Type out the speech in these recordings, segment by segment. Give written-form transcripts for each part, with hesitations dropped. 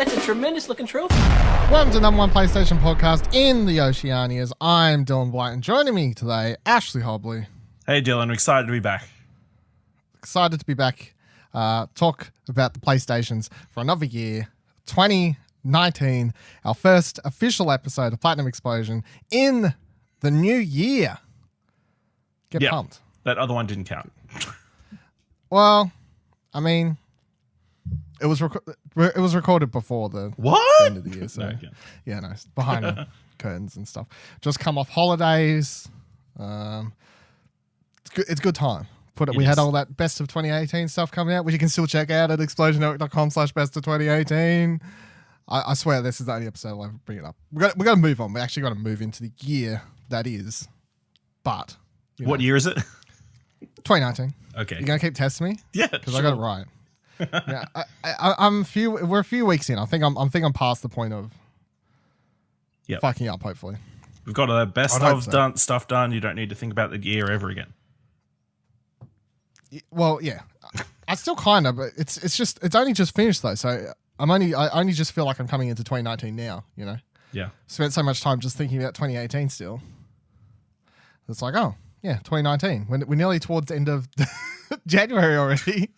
that's a tremendous looking trophy. Welcome to the #1 PlayStation podcast in the Oceanias. I'm Dylan Blight, and joining me today, Ashley Hobley. Hey Dylan, excited to be back. Excited to be back. Talk about the PlayStations for another year. 2019, our first official episode of Platinum Explosion in the new year. Get pumped. That other one didn't count. Well, I mean, it was recorded before the end of the year. So no, behind the curtains and stuff. Just come off holidays. It's good time. We had all that best of 2018 stuff coming out, which you can still check out at explosionnetwork.com/best of 2018. I swear this is the only episode I'll ever bring it up. We got to move on. We actually got to move into the year that is. But what year is it? 2019. Okay. You're gonna keep testing me? Yeah, because I got it right. Yeah, we're a few weeks in. I think I'm past the point of fucking up. Hopefully, we've got the best of stuff done. You don't need to think about the year ever again. Well, yeah, I still kind of, but it's only just finished though. So I only just feel like I'm coming into 2019 now. You know. Yeah. Spent so much time just thinking about 2018 still. It's like, oh yeah, 2019. We're nearly towards the end of January already,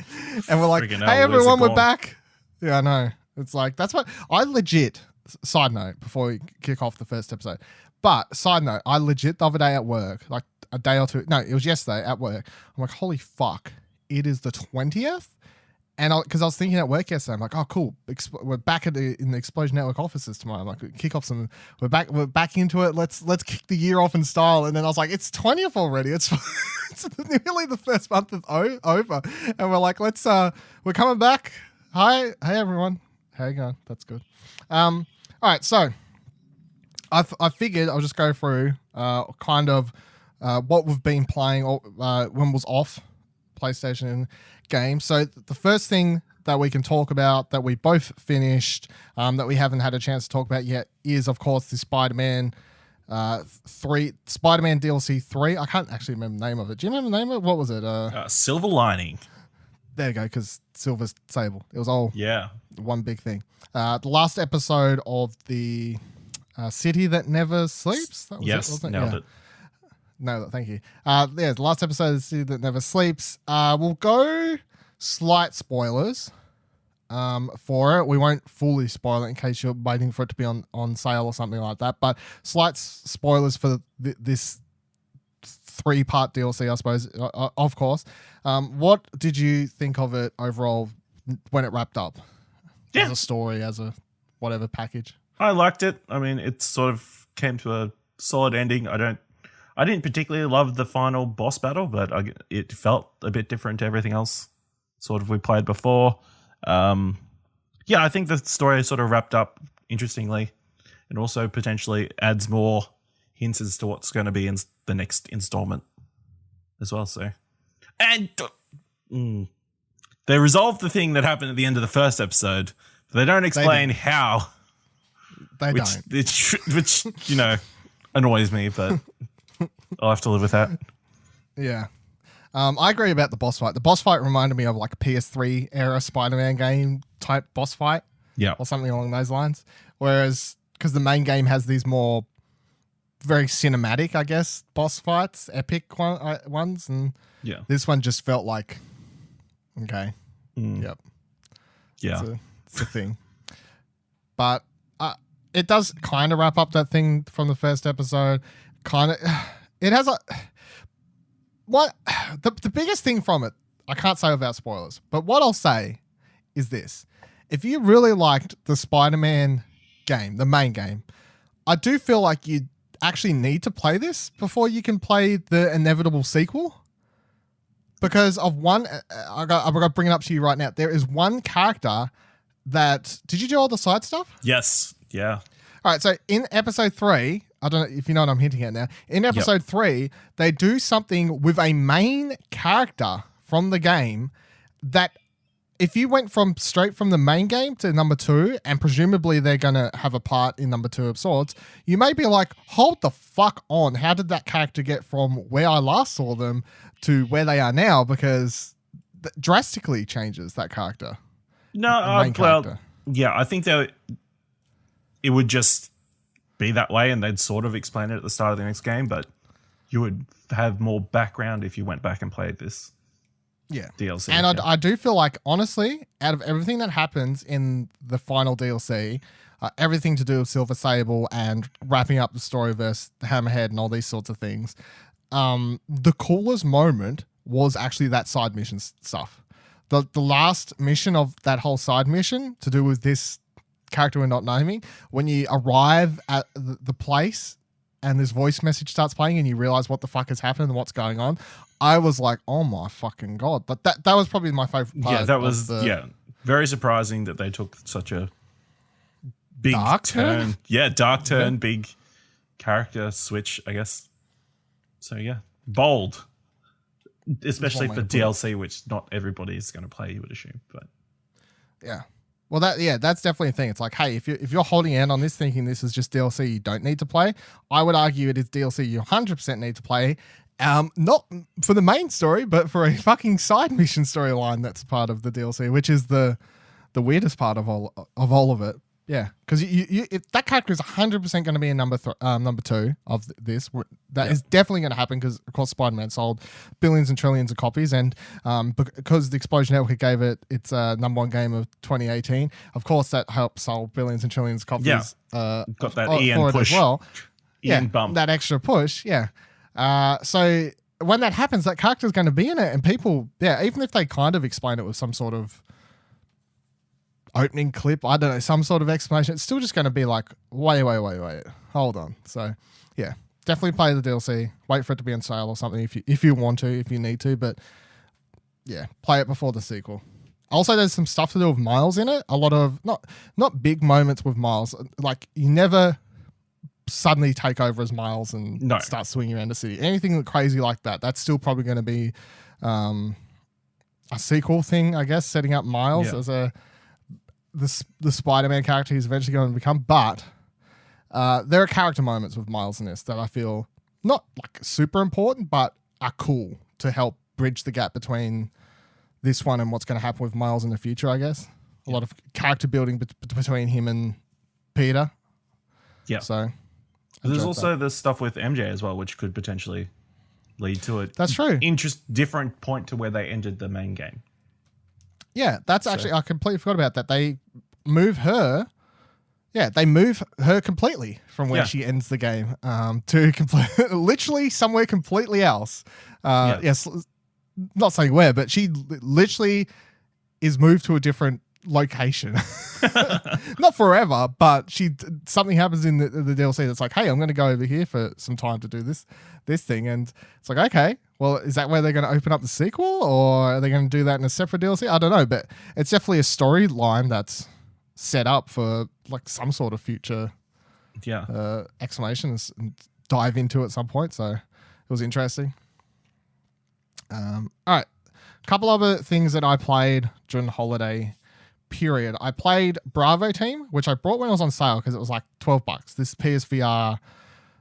and we're like, hey everyone, we're back. Yeah, I know. It's like that's what I legit. Side note before we kick off the first episode, but side note, I legit the other day at work, like a day or two. No, it was yesterday at work. I'm like, holy fuck, it is the 20th. And because I was thinking at work yesterday, I'm like, oh, cool. We're back in the Explosion Network offices tomorrow. I'm like, kick off some. We're back into it. Let's kick the year off in style. And then I was like, it's 20th already. It's nearly the first month is over. And we're like, we're coming back. Hey everyone. How you going? That's good. All right, so I figured I'll just go through kind of what we've been playing when was off PlayStation games. So the first thing that we can talk about that we both finished that we haven't had a chance to talk about yet is, of course, the Spider-Man DLC 3. I can't actually remember the name of it. Do you remember the name of it? What was it? Silver Lining. There you go, because Silver's Sable. It was all one big thing. The last episode of the City That Never Sleeps. That was it? Nailed it. No, thank you. The last episode of the City That Never Sleeps. We'll go slight spoilers for it. We won't fully spoil it in case you're waiting for it to be on sale or something like that. But slight spoilers for this 3-part DLC, I suppose, of course. What did you think of it overall when it wrapped up? As a story, as a whatever package? I liked it. I mean, it sort of came to a solid ending. I didn't particularly love the final boss battle, but it felt a bit different to everything else sort of we played before. I think the story sort of wrapped up interestingly and also potentially adds more hints as to what's going to be in the next installment as well. So, and they resolved the thing that happened at the end of the first episode, but they don't explain how. They don't. Which annoys me, but I'll have to live with that. Yeah. I agree about the boss fight. The boss fight reminded me of like a PS3 era Spider-Man game type boss fight. Yeah. Or something along those lines. Whereas, because the main game has these more very cinematic, I guess, boss fights, epic ones. And this one just felt like, okay. Yep. Yeah. It's a thing. But it does kind of wrap up that thing from the first episode. It has the biggest thing from it, I can't say without spoilers, but what I'll say is this. If you really liked the Spider-Man game, the main game, I do feel like you actually need to play this before you can play the inevitable sequel. Because of one, I've got to bring it up to you right now. There is one character that, did you do all the side stuff? Yes. Yeah. All right. So in episode 3, I don't know if you know what I'm hinting at now. In episode 3, they do something with a main character from the game that if you went straight from the main game to number 2, and presumably they're going to have a part in number 2 of sorts, you may be like, hold the fuck on. How did that character get from where I last saw them to where they are now? Because drastically changes that character. No, well, Yeah, I think that it would just be that way, and they'd sort of explain it at the start of the next game, but you would have more background if you went back and played this DLC. And I do feel like, honestly, out of everything that happens in the final DLC, everything to do with Silver Sable and wrapping up the story versus Hammerhead and all these sorts of things, the coolest moment was actually that side mission stuff. The last mission of that whole side mission to do with this character we're not naming, when you arrive at the place and this voice message starts playing and you realize what the fuck has happened and what's going on, I was like, oh my fucking God. But that was probably my favorite part. Yeah, that was very surprising that they took such a big dark turn. Yeah, dark turn, big character switch, I guess. So yeah, bold. Especially for DLC, which not everybody is going to play, you would assume. But yeah. Well, that's definitely a thing. It's like, hey, if you're holding out on this thinking this is just DLC you don't need to play, I would argue it is DLC you 100% need to play. Not for the main story, but for a fucking side mission storyline that's part of the DLC, which is the weirdest part of all of it. Yeah, because if that character is 100% going to be in number 2 of this, that is definitely going to happen because, of course, Spider-Man sold billions and trillions of copies, and because the Explosion Network gave it its number 1 game of 2018, of course, that helped sell billions and trillions of copies. Yeah, got that Ian push as well. Ian bump. That extra push. Yeah. So when that happens, that character is going to be in it, and people, even if they kind of explain it with some sort of opening clip, I don't know, some sort of explanation, it's still just going to be like, wait, hold on. So yeah, definitely play the DLC, wait for it to be on sale or something if you want to, if you need to, but yeah, play it before the sequel. Also, there's some stuff to do with Miles in it, a lot of not big moments with Miles, like you never suddenly take over as Miles and start swinging around the city, anything crazy like that. That's still probably going to be a sequel thing, I guess, setting up Miles as the Spider-Man character he's eventually going to become. But there are character moments with Miles in this that I feel not like super important, but are cool to help bridge the gap between this one and what's going to happen with Miles in the future, I guess. A lot of character building between him and Peter. Yeah. So there's also the stuff with MJ as well, which could potentially lead to it. That's true. Different point to where they ended the main game. Yeah, that's actually, I completely forgot about that. They move her. Yeah, they move her completely from where she ends the game to literally somewhere completely else. Yes, not saying where, but she literally is moved to a different location. Not forever, but something happens in the DLC that's like, hey, I'm going to go over here for some time to do this thing, and it's like, okay, well, is that where they're going to open up the sequel, or are they going to do that in a separate DLC? I don't know, but it's definitely a storyline that's set up for like some sort of future explanations and dive into at some point. So it was interesting. All right, a couple other things that I played during the holiday period. I played Bravo Team, which I bought when it was on sale because it was like $12. This PSVR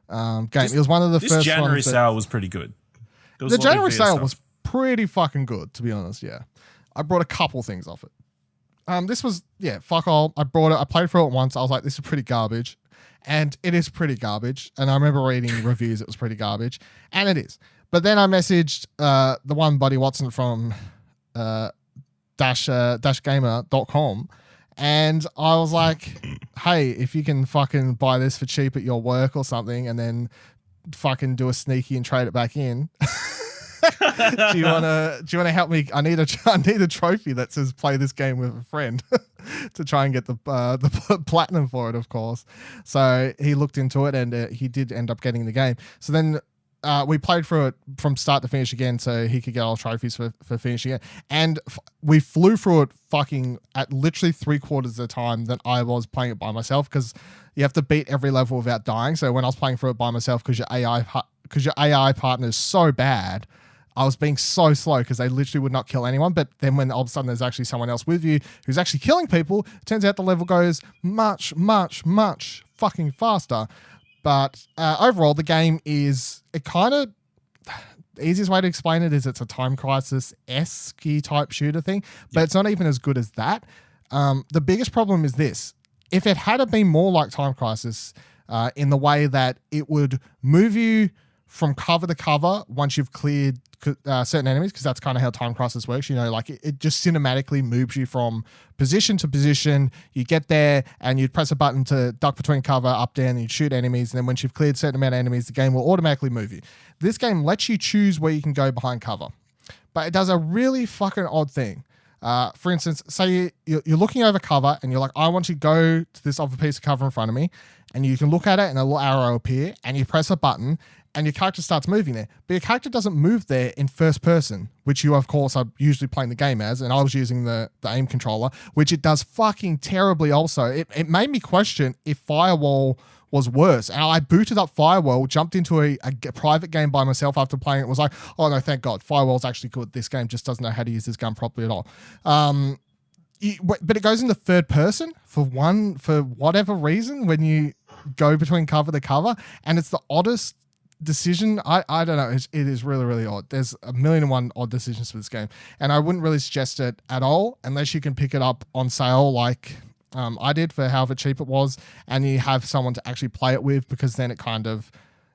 game. It was one of the first. This January sale was pretty good. The January sale was pretty fucking good, to be honest. Yeah, I brought a couple things off it. This was fuck all. I brought it. I played through it once. I was like, this is pretty garbage, and it is pretty garbage. And I remember reading reviews. It was pretty garbage, and it is. But then I messaged the one Buddy Watson from dashgamer.com, and I was like, hey, if you can fucking buy this for cheap at your work or something, and then fucking do a sneaky and trade it back in. do you wanna help me? I need a trophy that says play this game with a friend to try and get the platinum for it, of course. So he looked into it, and he did end up getting the game. So then we played through it from start to finish again, so he could get all trophies for finishing it. And we flew through it fucking at literally 3/4 of the time that I was playing it by myself, because you have to beat every level without dying. So when I was playing through it by myself, because your AI partner is so bad, I was being so slow because they literally would not kill anyone. But then when all of a sudden there's actually someone else with you who's actually killing people, it turns out the level goes much, much, much fucking faster. But overall, the game is the easiest way to explain it is it's a Time Crisis-esque type shooter thing, but it's not even as good as that. The biggest problem is this. If it had been more like Time Crisis in the way that it would move you from cover to cover once you've cleared certain enemies, because that's kind of how Time Crisis works. You know, like it just cinematically moves you from position to position. You get there and you'd press a button to duck between cover, up, down, and you'd shoot enemies. And then once you've cleared a certain amount of enemies, the game will automatically move you. This game lets you choose where you can go behind cover. But it does a really fucking odd thing. For instance, say you're looking over cover and you're like, I want to go to this other piece of cover in front of me, and you can look at it and a little arrow will appear and you press a button and your character starts moving there. But your character doesn't move there in first person, which you, of course, are usually playing the game as, and I was using the aim controller, which it does fucking terribly also. It made me question if Firewall was worse. And I booted up Firewall, jumped into a private game by myself after playing it, was like, oh no, thank God, Firewall's actually good. This game just doesn't know how to use this gun properly at all. But it goes into third person for whatever reason when you go between cover to cover, and it's the oddest decision. I don't know. It is really, really odd. There's 1,000,001 odd decisions for this game, and I wouldn't really suggest it at all unless you can pick it up on sale like I did for however cheap it was, and you have someone to actually play it with, because then it kind of,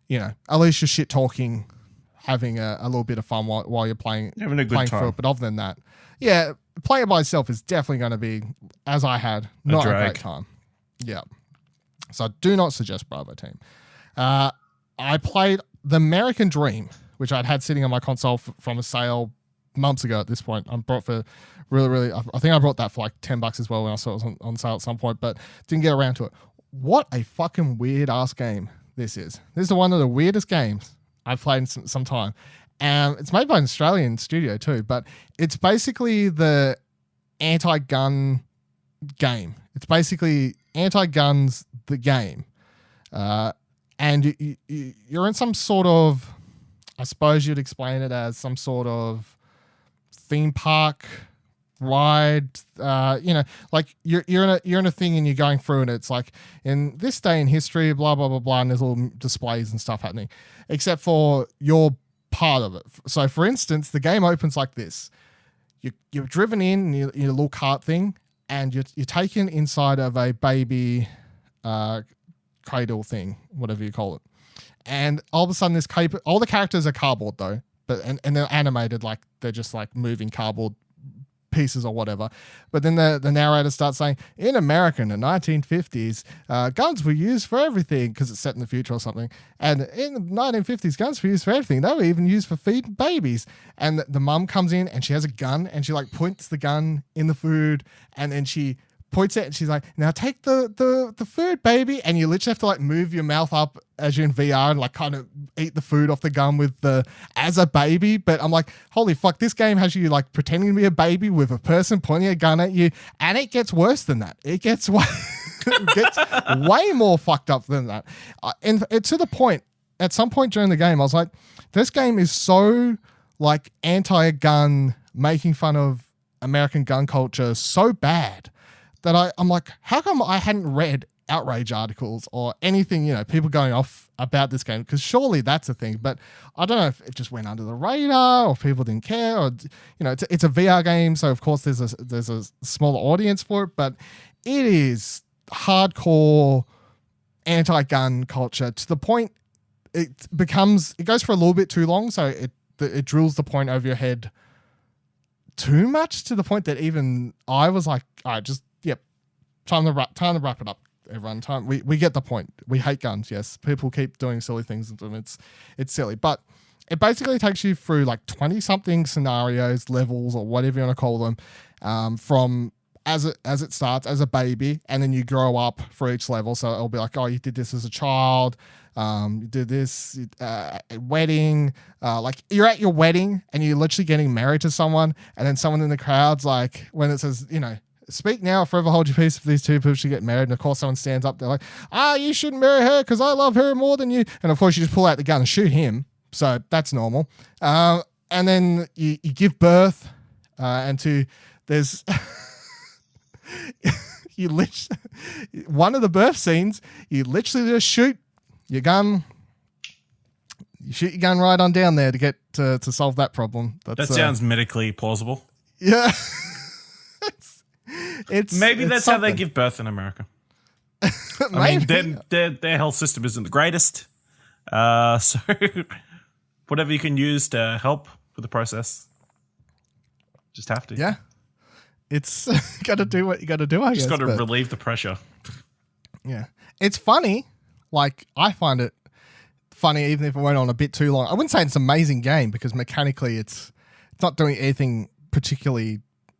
you know, at least you're shit talking, having a little bit of fun while you're playing, having a good time. Through it. But other than that, yeah, playing it by itself is definitely going to be, as I had, not a great time. Yeah. So I do not suggest Bravo Team. I played The American Dream, which I'd had sitting on my console from a sale months ago at this point. I brought for really, I think I brought that for like $10 as well when I saw it was on sale at some point, but didn't get around to it. What a fucking weird ass game this is. This is one of the weirdest games I've played in some time. And it's made by an Australian studio too, but it's basically the anti-gun game. It's basically anti-guns, the game. And you're in some sort of, I suppose you'd explain it as some sort of theme park ride, you know, like you're in a thing and you're going through, and it's like, in this day in history, blah blah blah blah, and there's little displays and stuff happening, except for your part of it. So for instance, the game opens like this. You're driven in your little cart thing, and you're taken inside of a baby cradle thing, whatever you call it, and all of a sudden all the characters are cardboard though, but and they're animated like they're just like moving cardboard pieces or whatever. But then the narrator starts saying, in America in the 1950s, guns were used for everything, because it's set in the future or something. And in the 1950s, guns were used for everything. They were even used for feeding babies. And the mum comes in and she has a gun, and she like points the gun in the food, and then she points it and she's like, now take the food, baby. And you literally have to like move your mouth up as you're in VR and like kind of eat the food off the gun as a baby. But I'm like, holy fuck, this game has you like pretending to be a baby with a person pointing a gun at you. And it gets worse than that. It gets way more fucked up than that. And to the point, at some point during the game, I was like, this game is so like anti-gun, making fun of American gun culture so bad that I'm like, how come I hadn't read outrage articles or anything, you know, people going off about this game? Because surely that's a thing. But I don't know if it just went under the radar, or if people didn't care, or, you know, it's a VR game, so of course there's a smaller audience for it, but it is hardcore anti-gun culture to the point it goes for a little bit too long, so it drills the point over your head too much, to the point that even I was like, all right, just time to wrap it up, everyone. We get the point. We hate guns, yes. People keep doing silly things with them. It's silly. But it basically takes you through like 20-something scenarios, levels, or whatever you want to call them, from as it starts as a baby, and then you grow up for each level. So it'll be like, oh, you did this as a child, you did this wedding, like you're at your wedding and you're literally getting married to someone, and then someone in the crowd's like, when it says, you know, speak now, forever hold your peace, for these two people should get married. And of course someone stands up, they're like, you shouldn't marry her because I love her more than you. And of course you just pull out the gun and shoot him. So that's normal. And then you give birth, and there's one of the birth scenes, you literally just shoot your gun right on down there to get to solve that problem. That sounds medically plausible. Yeah. Maybe that's how they give birth in America. I mean, their health system isn't the greatest. So whatever you can use to help with the process, just have to. Yeah. It's got to do what you got to do, I guess. Just got to relieve the pressure. Yeah. It's funny. Like, I find it funny even if it went on a bit too long. I wouldn't say it's an amazing game because mechanically it's not doing anything particularly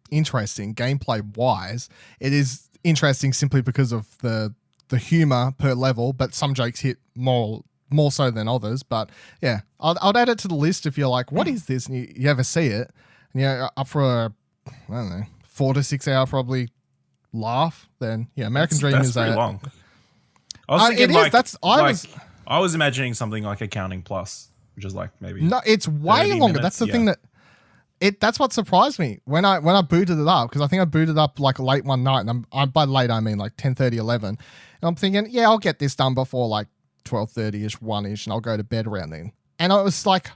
interesting gameplay-wise. It is interesting simply because of the humor per level, but some jokes hit more so than others. But yeah, I'd add it to the list if you're like, what is this? And you ever see it, and you're up for a, I don't know, 4 to 6 hour probably laugh, then yeah, American Dream is pretty long. I was thinking I was imagining something like Accounting Plus, which is like maybe no, it's way longer. Minutes. That's the thing that's what surprised me when I booted it up, because I think I booted up like late one night, and I'm by late I mean like 10:30, 11, and I'm thinking, yeah, I'll get this done before like 12:30ish, 1ish, and I'll go to bed around then. And I was like,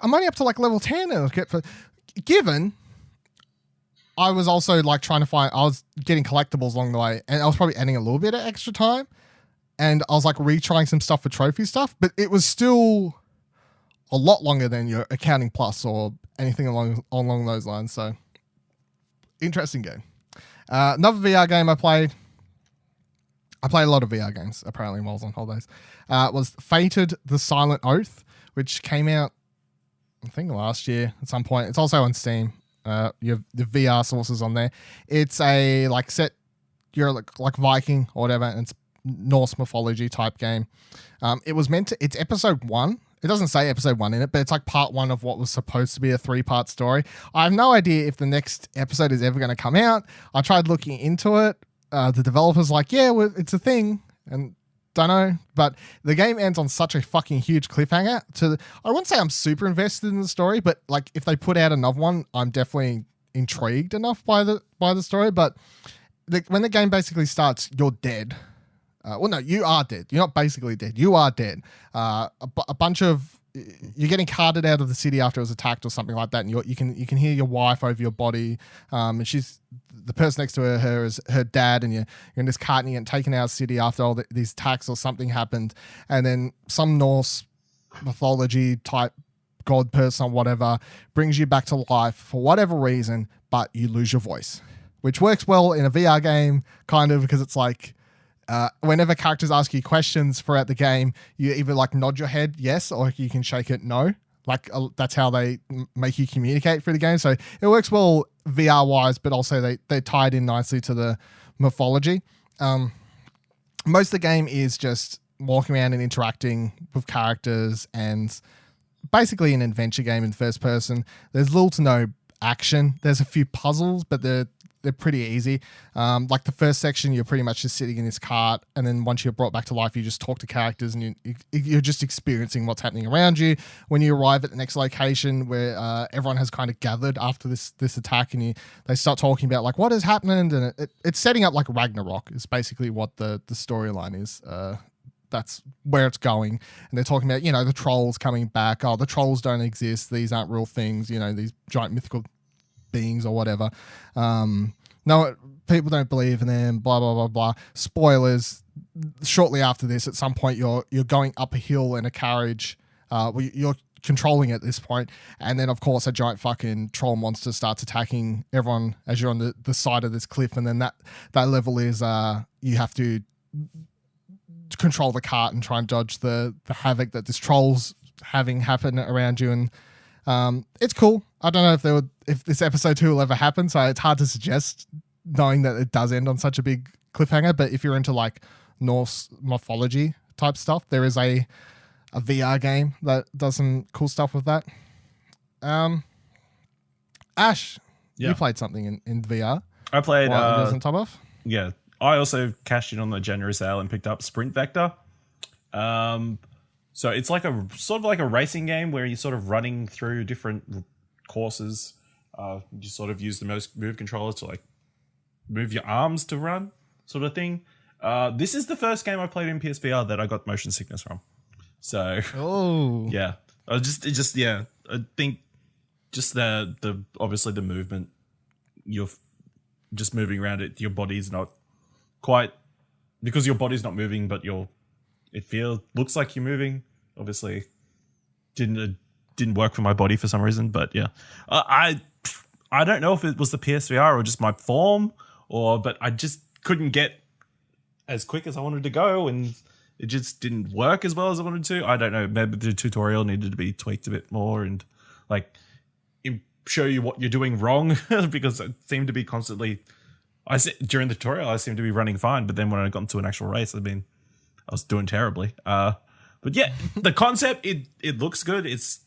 I'm only up to like level 10, and given I was also like I was getting collectibles along the way, and I was probably adding a little bit of extra time, and I was like retrying some stuff for trophy stuff, but it was still a lot longer than your Accounting Plus or anything along those lines. So interesting game. Another VR game I played a lot of VR games apparently while I was on holidays, was Fated: The Silent Oath, which came out I think last year at some point. It's also on Steam. You have the VR sources on there. It's a like set, you're like Viking or whatever, and it's Norse mythology type game. It was meant to, it's episode 1. It doesn't say episode 1 in it, but it's like part 1 of what was supposed to be a 3-part story. I have no idea if the next episode is ever going to come out. I tried looking into it. The developer's like, yeah, well, it's a thing, and don't know. But the game ends on such a fucking huge cliffhanger. I wouldn't say I'm super invested in the story, but like if they put out another one, I'm definitely intrigued enough by the story. But when the game basically starts, you're dead. Well, no, you are dead. You're not basically dead. You are dead. A bunch of you're getting carted out of the city after it was attacked or something like that, and you can hear your wife over your body, and she's the person next to her is her dad, and you're in this cart and you're getting taken out of the city after all these attacks or something happened, and then some Norse mythology type god person or whatever brings you back to life for whatever reason, but you lose your voice, which works well in a VR game kind of, because it's like, whenever characters ask you questions throughout the game, you either like nod your head yes, or you can shake it no. Like that's how they make you communicate through the game. So it works well VR wise, but also they tie it in nicely to the mythology. Most of the game is just walking around and interacting with characters, and basically an adventure game in first person. There's little to no action. There's a few puzzles, but they're pretty easy. Like the first section, you're pretty much just sitting in this cart, and then once you're brought back to life, you just talk to characters, and you're just experiencing what's happening around you. When you arrive at the next location where everyone has kind of gathered after this attack, and they start talking about like what has happened, and it's setting up like Ragnarok is basically what the storyline is. That's where it's going, and they're talking about the trolls coming back. Oh, the trolls don't exist. These aren't real things. These giant mythical beings or whatever. No, people don't believe in them, blah blah blah blah. Spoilers, shortly after this, at some point you're going up a hill in a carriage, you're controlling at this point, and then of course a giant fucking troll monster starts attacking everyone as you're on the side of this cliff, and then that level is you have to control the cart and try and dodge the havoc that this troll's having happen around you. And it's cool. I don't know if this episode 2 will ever happen, so it's hard to suggest, knowing that it does end on such a big cliffhanger. But if you're into like Norse mythology type stuff, there is a VR game that does some cool stuff with that. Ash, you played something in VR. I played on top of? Yeah. I also cashed in on the January sale and picked up Sprint Vector. So it's like a sort of like a racing game where you're sort of running through different courses. You sort of use the move controllers to like move your arms to run, sort of thing. This is the first game I played in PSVR that I got motion sickness from. So yeah, I think just the obviously the movement, you're just moving around it, your body's not quite, because your body's not moving, but looks like you're moving. Obviously, didn't work for my body for some reason, but yeah, I don't know if it was the PSVR or just my form, but I just couldn't get as quick as I wanted to go, and it just didn't work as well as I wanted to. I don't know. Maybe the tutorial needed to be tweaked a bit more and like show you what you're doing wrong because it seemed to be constantly. During the tutorial, I seemed to be running fine, but then when I got into an actual race, I was doing terribly. But yeah, the concept it looks good. It's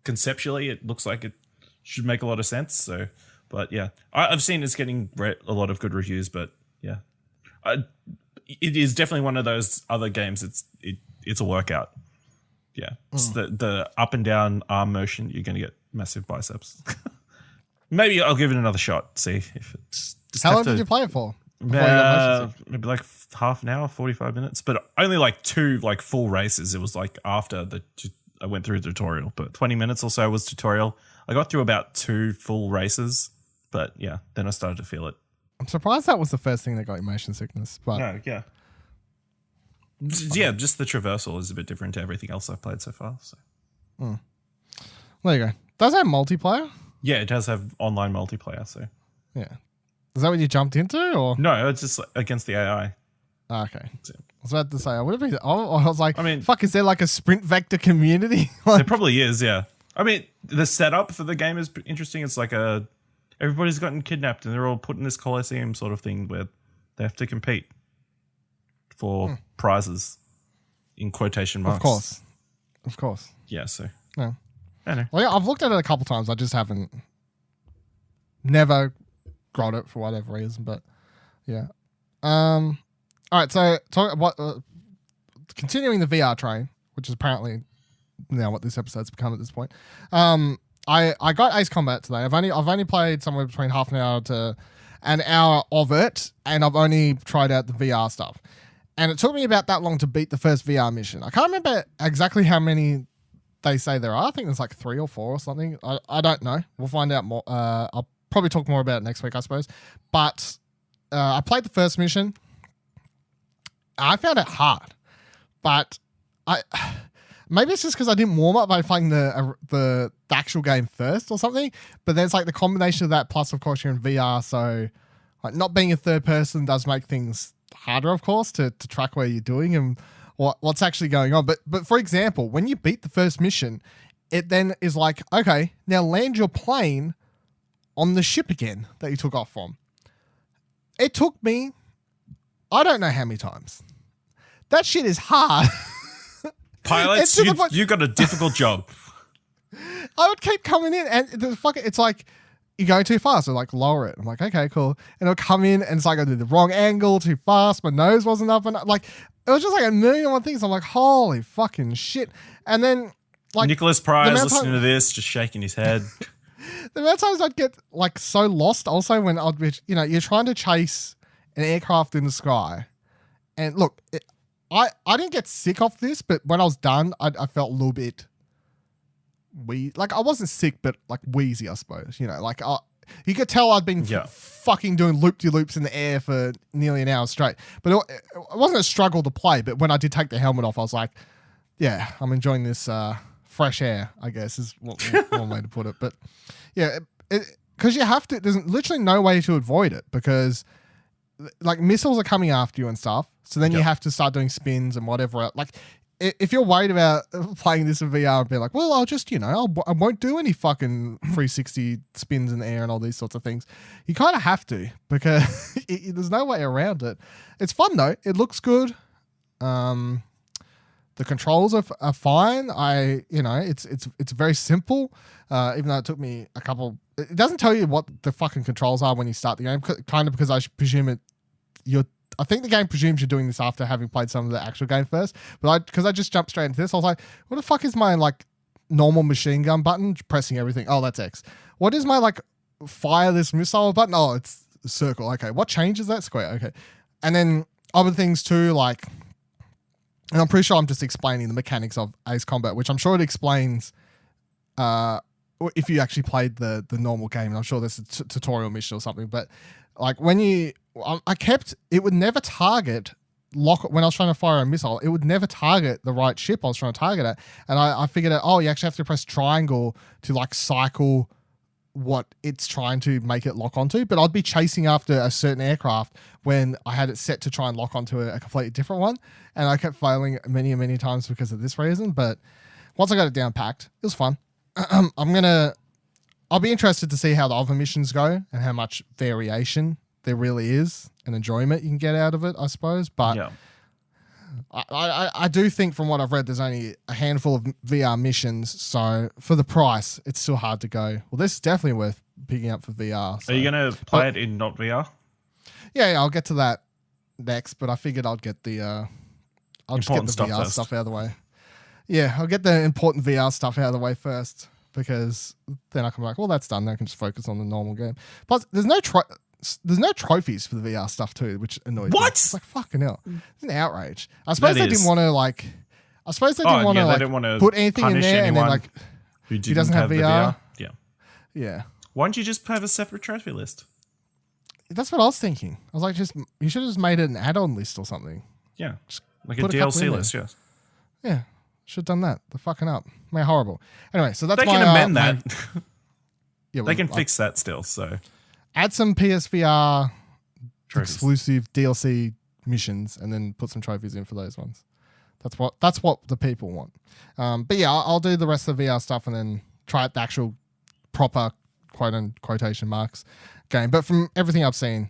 conceptually it looks like it should make a lot of sense. So, but yeah, I've seen it's getting a lot of good reviews. But yeah, it is definitely one of those other games. It's a workout. Yeah, it's the up and down arm motion. You're going to get massive biceps. Maybe I'll give it another shot. See if it's. How long did you play it for? Maybe like half an hour, 45 minutes, but only like 2 like full races. It was like after I went through the tutorial, but 20 minutes or so was tutorial. I got through about 2 full races, but yeah, then I started to feel it. I'm surprised that was the first thing that got you motion sickness. But no, yeah. Yeah, just the traversal is a bit different to everything else I've played so far. So. There you go. Does it have multiplayer? Yeah, it does have online multiplayer. So yeah. Is that what you jumped into, or no? It's just against the AI. Okay, I was about to say I would have been. I was like, I mean, fuck, is there like a sprint vector community? Like, there probably is. Yeah, I mean, the setup for the game is interesting. It's like everybody's gotten kidnapped and they're all put in this Colosseum sort of thing where they have to compete for prizes in quotation marks. Of course. Yeah. So no, I know. Well, yeah, I've looked at it a couple times. I just haven't. Never got it for whatever reason, but yeah. All right, so continuing the VR train, which is apparently now what this episode's become at this point. I got Ace Combat today. I've only played somewhere between half an hour to an hour of it, and I've only tried out the VR stuff. And it took me about that long to beat the first VR mission. I can't remember exactly how many they say there are. I think there's like 3 or 4 or something. I don't know. We'll find out more. I'll probably talk more about it next week, I suppose. But I played the first mission. I found it hard, but maybe it's just because I didn't warm up by playing the actual game first or something. But there's like the combination of that, plus of course you're in VR, so like not being a third person does make things harder, of course, to track where you're doing and what's actually going on. But for example, when you beat the first mission, it then is like, okay, now land your plane on the ship again that you took off from. It took me, I don't know how many times. That shit is hard. Pilots, you got a difficult job. I would keep coming in and it's like, you're going too fast, so like lower it. I'm like, okay, cool. And it'll come in and it's like I did the wrong angle too fast. My nose wasn't up enough. Like, it was just like a million and one things. I'm like, holy fucking shit. And then like Nicholas Price listening to this, just shaking his head. The amount of times I'd get like so lost also when I'd be, you're trying to chase an aircraft in the sky. And look, I didn't get sick off this, but when I was done, I felt a little bit like I wasn't sick, but like wheezy, I suppose. Like you could tell I'd been fucking doing loop-de-loops in the air for nearly an hour straight. But it wasn't a struggle to play. But when I did take the helmet off, I was like, yeah, I'm enjoying this fresh air, I guess is one way to put it. But yeah, because you have to, there's literally no way to avoid it because like missiles are coming after you and stuff. So then you have to start doing spins and whatever. Like if you're worried about playing this in VR and be like, well, I'll just, I won't do any fucking 360 spins in the air and all these sorts of things. You kind of have to because there's no way around it. It's fun though. It looks good. The controls are fine. It's very simple. Even though it took me a couple. It doesn't tell you what the fucking controls are when you start the game. Kind of because I presume I think the game presumes you're doing this after having played some of the actual game first. But because I just jumped straight into this, I was like, what the fuck is my like normal machine gun button? Pressing everything. Oh, that's X. What is my like fire this missile button? Oh, it's circle. Okay. What changes that? Square. Okay. And then other things too, like. And I'm pretty sure I'm just explaining the mechanics of Ace Combat, which I'm sure it explains if you actually played the normal game. And I'm sure there's a tutorial mission or something. But Like I kept, it would never target when I was trying to fire a missile, it would never target the right ship I was trying to target it. And I figured out, you actually have to press triangle to like cycle what it's trying to make it lock onto. But I'd be chasing after a certain aircraft when I had it set to try and lock onto a completely different one. And I kept failing many and many times because of this reason. But once I got it down packed, it was fun. I'll be interested to see how the other missions go and how much variation there really is and enjoyment you can get out of it, I suppose. But yeah. I do think from what I've read, there's only a handful of VR missions. So for the price, it's still hard to go. Well, this is definitely worth picking up for VR. So. Are you going to play it in not VR? Yeah, I'll get to that next. But I figured I'd get the I'll just get the VR stuff out of the way. Yeah, I'll get the important VR stuff out of the way first, because then I can be like, well, that's done. Then I can just focus on the normal game. Plus, there's no trophies for the VR stuff too, which annoys me. It's like, fucking hell. It's an outrage. I suppose they didn't want to put anything in there and then like who doesn't have VR. Yeah. Yeah. Why don't you just have a separate trophy list? That's what I was thinking. I was like, you should have just made it an add-on list or something. Yeah. Just like a DLC list, yes. Yeah. Should have done that. They're fucking up. Man, horrible. Anyway, so that's they can amend that. Yeah, they can fix that still. So add some PSVR exclusive DLC missions, and then put some trophies in for those ones. That's what the people want. But yeah, I'll do the rest of the VR stuff and then try out the actual proper quotation marks game. But from everything I've seen,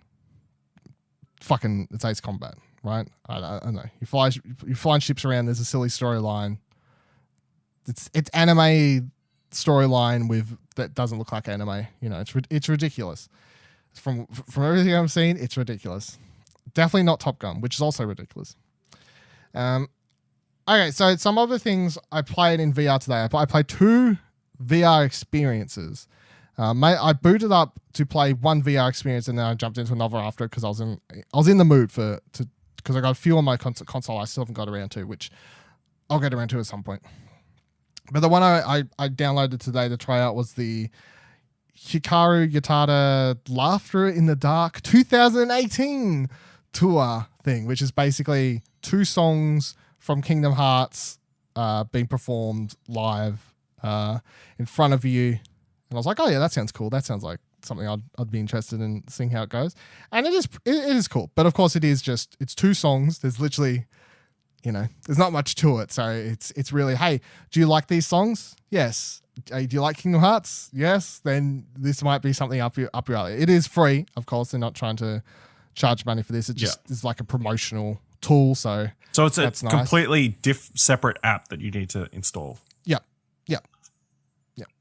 fucking it's Ace Combat, right? I don't know. You flying ships around. There's a silly storyline. It's anime storyline that doesn't look like anime. You know, it's ridiculous. From everything I've seen, it's ridiculous. Definitely not Top Gun, which is also ridiculous. Okay, so some other things I played in VR today. I played 2 VR experiences. I booted up to play one VR experience and then I jumped into another after it because I was in the mood because I got a few on my console I still haven't got around to, which I'll get around to at some point. But the one I downloaded today to try out was the Hikaru Yatada Laughter in the Dark 2018 tour thing, which is basically 2 songs from Kingdom Hearts being performed live in front of you. And I was like, oh yeah, that sounds cool. That sounds like something I'd be interested in seeing how it goes. And it is cool. But of course it's 2 songs. There's literally, there's not much to it. So it's really, hey, do you like these songs? Yes. Do you like Kingdom Hearts? Yes. Then this might be something up your alley. It is free, of course. They're not trying to charge money for this. It just is like a promotional tool. So it's a completely separate app that you need to install. Yeah.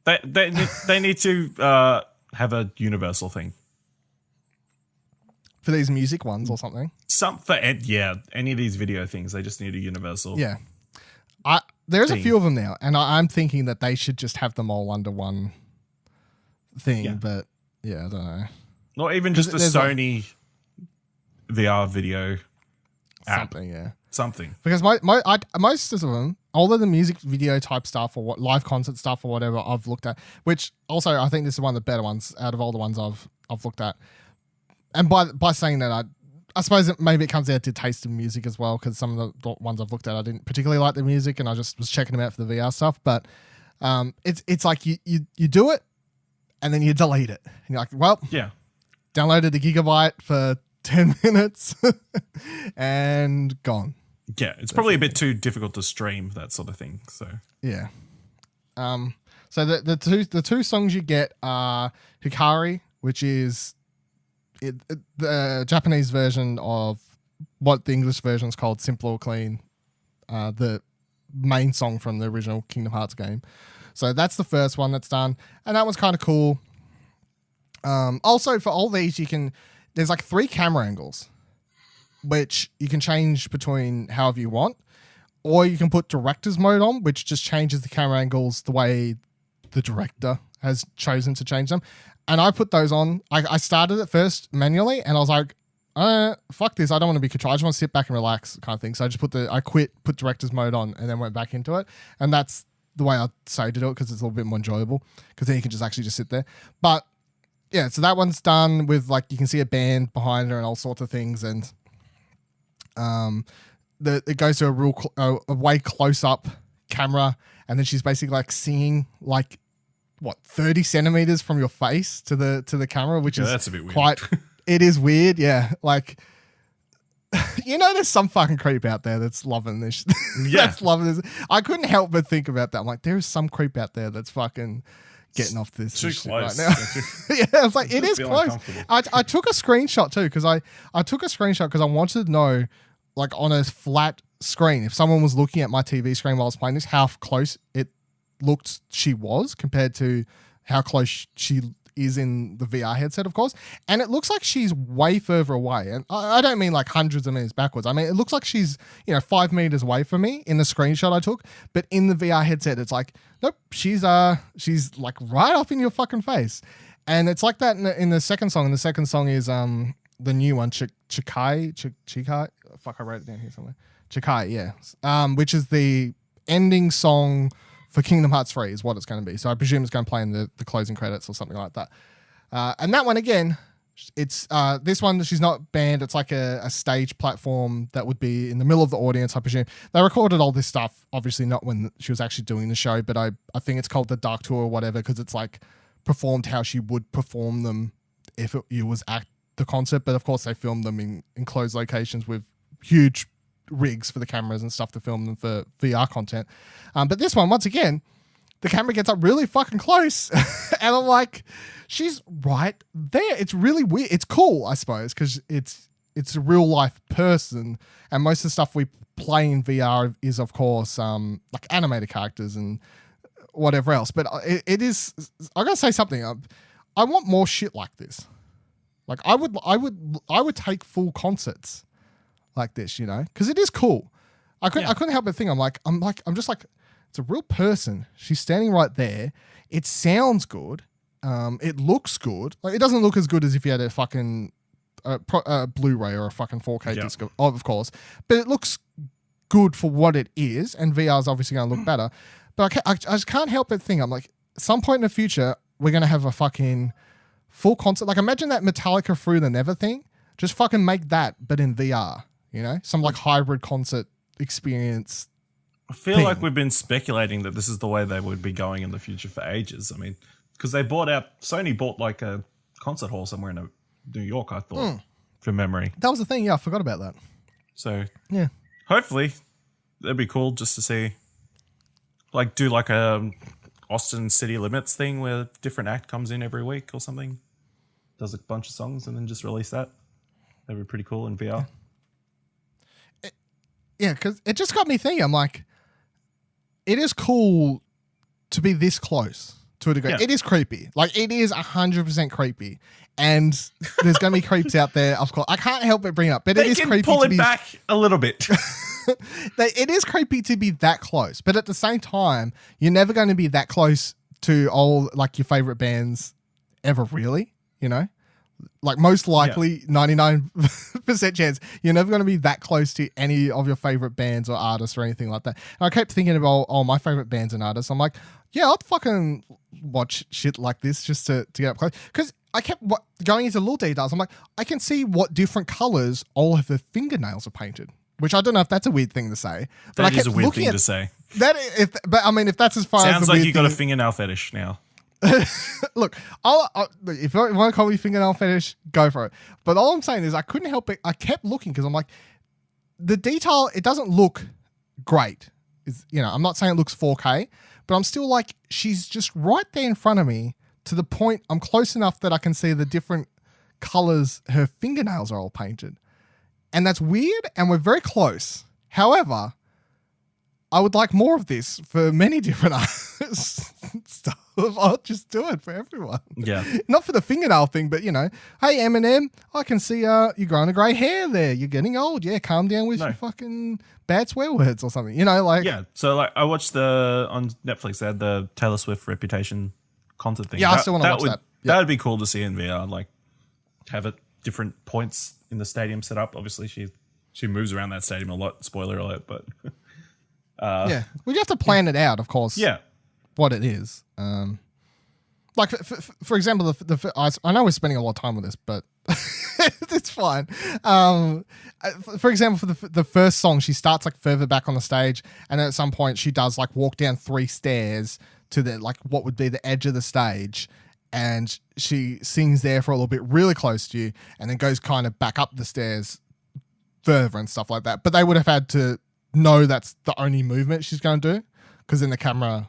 They need to have a universal thing for these music ones or something. Any of these video things, they just need a universal. Yeah, there's a few of them now, and I'm thinking that they should just have them all under one thing. Yeah. But yeah, I don't know. Not even just the Sony VR video app. Something. Because most of them, all of the music video type stuff or what live concert stuff or whatever I've looked at, which also I think this is one of the better ones out of all the ones I've looked at. And by saying that, I suppose maybe it comes down to taste of music as well, because some of the ones I've looked at, I didn't particularly like the music, and I just was checking them out for the VR stuff. But it's like you do it, and then you delete it, and you're like, well, yeah, downloaded the gigabyte for 10 minutes and gone. Yeah, it's probably a bit too difficult to stream, that sort of thing. So yeah. So the two songs you get are Hikari, which is the Japanese version of what the English version is called, Simple or Clean, the main song from the original Kingdom Hearts game. So that's the first one that's done, and that was kind of cool. Also, for all these, there's like 3 camera angles, which you can change between however you want, or you can put director's mode on, which just changes the camera angles the way the director has chosen to change them. And I put those on. I started it first manually, and I was like, fuck this. I don't want to be controlled. I just want to sit back and relax kind of thing. So I just put director's mode on, and then went back into it. And that's the way I say to do it, because it's a little bit more enjoyable, because then you can just actually just sit there. But yeah, so that one's done with like you can see a band behind her and all sorts of things, and it goes to a way close up camera, and then she's basically like singing like 30 centimeters from your face to the camera, which is that's a bit weird. Quite. It is weird, yeah. Like, there's some fucking creep out there that's loving this. Yeah, that's loving this. I couldn't help but think about that. I'm like, there is some creep out there that's fucking getting off this too shit close right now. Yeah, it's like it is close. I took a screenshot too because I took a screenshot because I wanted to know, like on a flat screen, if someone was looking at my TV screen while I was playing this, how close it looked she was compared to how close she is in the VR headset, of course. And it looks like she's way further away. And I don't mean like hundreds of meters backwards. I mean, it looks like she's, 5 meters away from me in the screenshot I took. But in the VR headset, it's like, nope, she's like right up in your fucking face. And it's like that in the second song. And the second song is the new one, Chikai. Fuck, I wrote it down here somewhere. Chikai, yeah. Which is the ending song for Kingdom Hearts 3 is what it's going to be. So I presume it's going to play in the closing credits or something like that. And that one, again, it's this one, she's not banned. It's like a stage platform that would be in the middle of the audience, I presume. They recorded all this stuff, obviously not when she was actually doing the show, but I think it's called the Dark Tour or whatever because it's like performed how she would perform them if it was at the concert. But of course, they filmed them in enclosed locations with huge rigs for the cameras and stuff to film them for VR content. But this one, once again, the camera gets up really fucking close and I'm like, she's right there. It's really weird. It's cool, I suppose, because it's a real life person, and most of the stuff we play in VR is, of course, like animated characters and whatever else. But it is, I gotta say something. I want more shit like this. Like I would take full concerts like this, because it is cool. I couldn't help but think, I'm just like, it's a real person. She's standing right there. It sounds good. It looks good. Like it doesn't look as good as if you had a fucking Blu-ray or a fucking 4K disc, of course. But it looks good for what it is, and VR is obviously going to look better. But I just can't help but think, I'm like, at some point in the future, we're going to have a fucking full concert. Like imagine that Metallica Through the Never thing. Just fucking make that, but in VR. Some like hybrid concert experience. I feel like we've been speculating that this is the way they would be going in the future for ages. I mean, because Sony bought like a concert hall somewhere in New York, I thought, from memory. That was the thing. Yeah, I forgot about that. So, yeah. Hopefully, that'd be cool just to see, like, do like a Austin City Limits thing where a different act comes in every week or something, does a bunch of songs and then just release that. That'd be pretty cool in VR. Yeah, because it just got me thinking. I'm like, it is cool to be this close to a degree. Yeah. It is creepy. Like, it is 100% creepy. And there's going to be creeps out there, of course. I can't help but bring it up. But it is creepy pull it back a little bit. It is creepy to be that close. But at the same time, you're never going to be that close to all, like, your favorite bands ever, really, Like most likely, 99% chance, you're never going to be that close to any of your favorite bands or artists or anything like that. And I kept thinking about, my favorite bands and artists. I'm like, yeah, I'd fucking watch shit like this just to get up close. Because I kept going into little details. I'm like, I can see what different colors all of the fingernails are painted. Which I don't know if that's a weird thing to say. But that is a weird thing to say. But I mean, if that's as far as sounds like you got a fingernail fetish now. Look, if you want to call me fingernail fetish, go for it. But all I'm saying is I couldn't help it. I kept looking because I'm like, the detail, it doesn't look great. I'm not saying it looks 4K, but I'm still like, she's just right there in front of me to the point I'm close enough that I can see the different colors her fingernails are all painted. And that's weird, and we're very close. However, I would like more of this for many different artists stuff. I'll just do it for everyone. Yeah. Not for the fingernail thing, but, hey, Eminem, I can see you're growing a grey hair there. You're getting old. Yeah, calm down with your fucking bad swear words or something. Yeah, so like I watched on Netflix, they had the Taylor Swift Reputation concert thing. Yeah, I still want to watch that. Yep. That would be cool to see in VR, like have it different points in the stadium set up. Obviously, she moves around that stadium a lot. Spoiler alert, but... yeah, we have to plan it out, of course. Yeah, what it is. Like, for example, I know we're spending a lot of time with this, but it's fine. For example, for the first song, she starts like further back on the stage, and then at some point she does like walk down 3 stairs to the like what would be the edge of the stage, and she sings there for a little bit, really close to you, and then goes kind of back up the stairs further and stuff like that. But they would have had to know that's the only movement she's going to do, because then the camera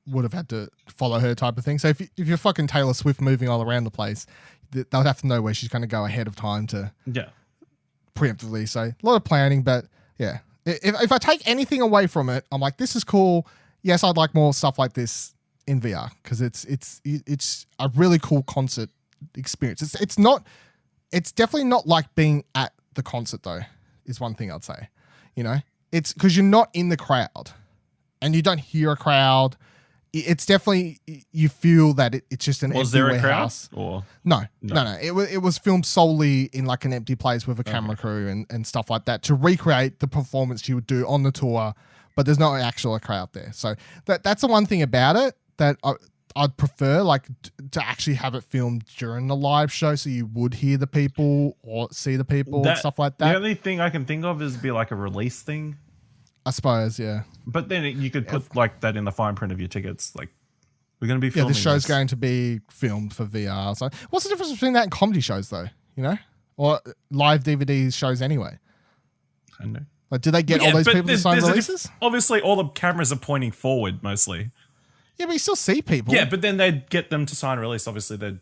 would have had to follow her type of thing. So if you're fucking Taylor Swift moving all around the place, they'll have to know where she's going to go ahead of time to preemptively. So a lot of planning, but yeah. If I take anything away from it, I'm like, this is cool. Yes, I'd like more stuff like this in VR, because it's a really cool concert experience. It's definitely not like being at the concert though, is one thing I'd say. You know, it's because you're not in the crowd and you don't hear a crowd. It's definitely, you feel that it's just an empty warehouse. Was there a crowd? Or? No. It was filmed solely in like an empty place with a camera crew and stuff like that to recreate the performance you would do on the tour, but there's no actual crowd there. So that's the one thing about it that I'd prefer, like to actually have it filmed during the live show so you would hear the people or see the people and stuff like that. The only thing I can think of is be like a release thing. I suppose, yeah. But then you could put like that in the fine print of your tickets. Like, we're going to be filming this show's going to be filmed for VR. So what's the difference between that and comedy shows though, you know? Or live DVD shows anyway? I don't know. Like, do they get all those people to sign releases? Obviously, all the cameras are pointing forward mostly. Yeah, but you still see people. Yeah, but then they'd get them to sign a release. Obviously,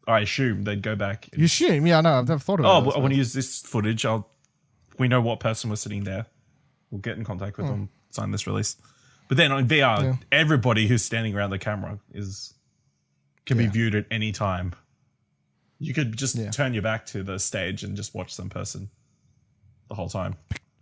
I assume they'd go back. You assume? Yeah, I know. I've never thought about it. I want to use this footage. We know what person was sitting there. We'll get in contact with them, sign this release. But then on VR, everybody who's standing around the camera can be viewed at any time. You could just turn your back to the stage and just watch some person the whole time.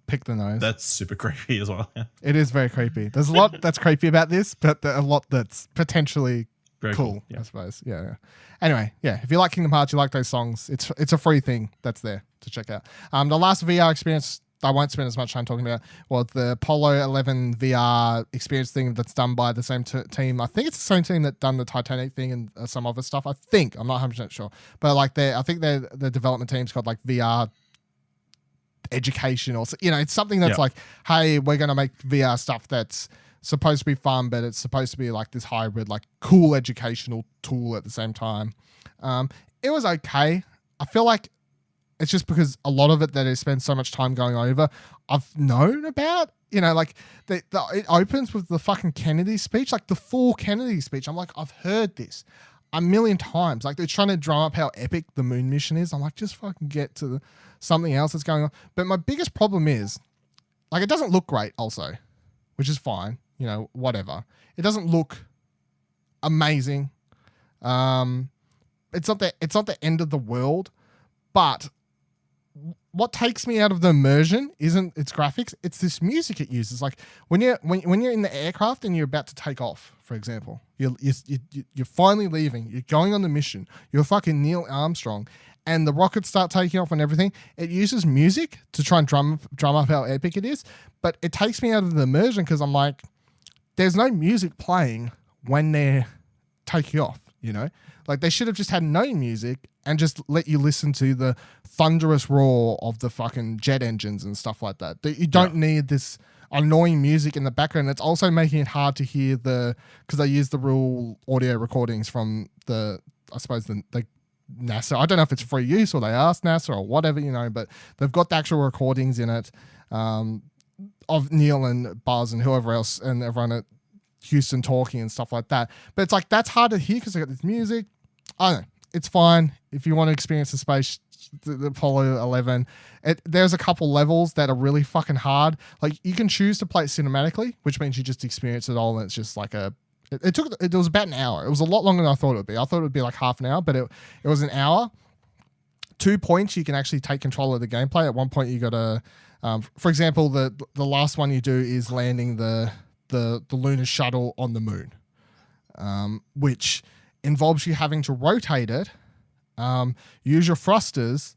Pick the nose. That's super creepy as well. It is very creepy. There's a lot that's creepy about this, but a lot that's potentially very cool, I suppose. Yeah. Anyway, if you like Kingdom Hearts, you like those songs, it's a free thing that's there to check out. The last VR experience I won't spend as much time talking about was the Apollo 11 VR experience thing that's done by the same team. I think it's the same team that done the Titanic thing and some other stuff. I'm not 100% sure. But like I think the development team's called like VR education, or it's something that's like, hey, we're going to make VR stuff that's supposed to be fun, but it's supposed to be like this hybrid, like cool educational tool at the same time. It was okay. I feel like it's just because a lot of it that I spend so much time going over, I've known about, like it opens with the fucking Kennedy speech, like the full Kennedy speech. I'm like, I've heard this a million times. Like they're trying to drum up how epic the moon mission is. I'm like, just fucking get to something else that's going on. But my biggest problem is, like, it doesn't look great also, which is fine, whatever. It doesn't look amazing. It's not the end of the world, but what takes me out of the immersion isn't its graphics, it's this music it uses. Like when you're in the aircraft and you're about to take off, for example, you're finally leaving, you're going on the mission, you're fucking Neil Armstrong, and the rockets start taking off and everything. It uses music to try and drum up how epic it is, but it takes me out of the immersion because I'm like, there's no music playing when they're taking off, Like they should have just had no music and just let you listen to the thunderous roar of the fucking jet engines and stuff like that. You don't need this annoying music in the background. It's also making it hard to hear because they use the real audio recordings from the NASA. I don't know if it's free use or they asked NASA or whatever, but they've got the actual recordings in it of Neil and Buzz and whoever else and everyone at Houston talking and stuff like that. But it's like, that's hard to hear because they got this music. I don't know. It's fine if you want to experience the Apollo 11. There's a couple levels that are really fucking hard. Like you can choose to play it cinematically, which means you just experience it all, and it's just like it was about an hour. It was a lot longer than I thought it would be. I thought it would be like half an hour, but it was an hour. 2 points you can actually take control of the gameplay. At one point you got to, for example, the last one you do is landing the lunar shuttle on the moon, which involves you having to rotate it, use your thrusters,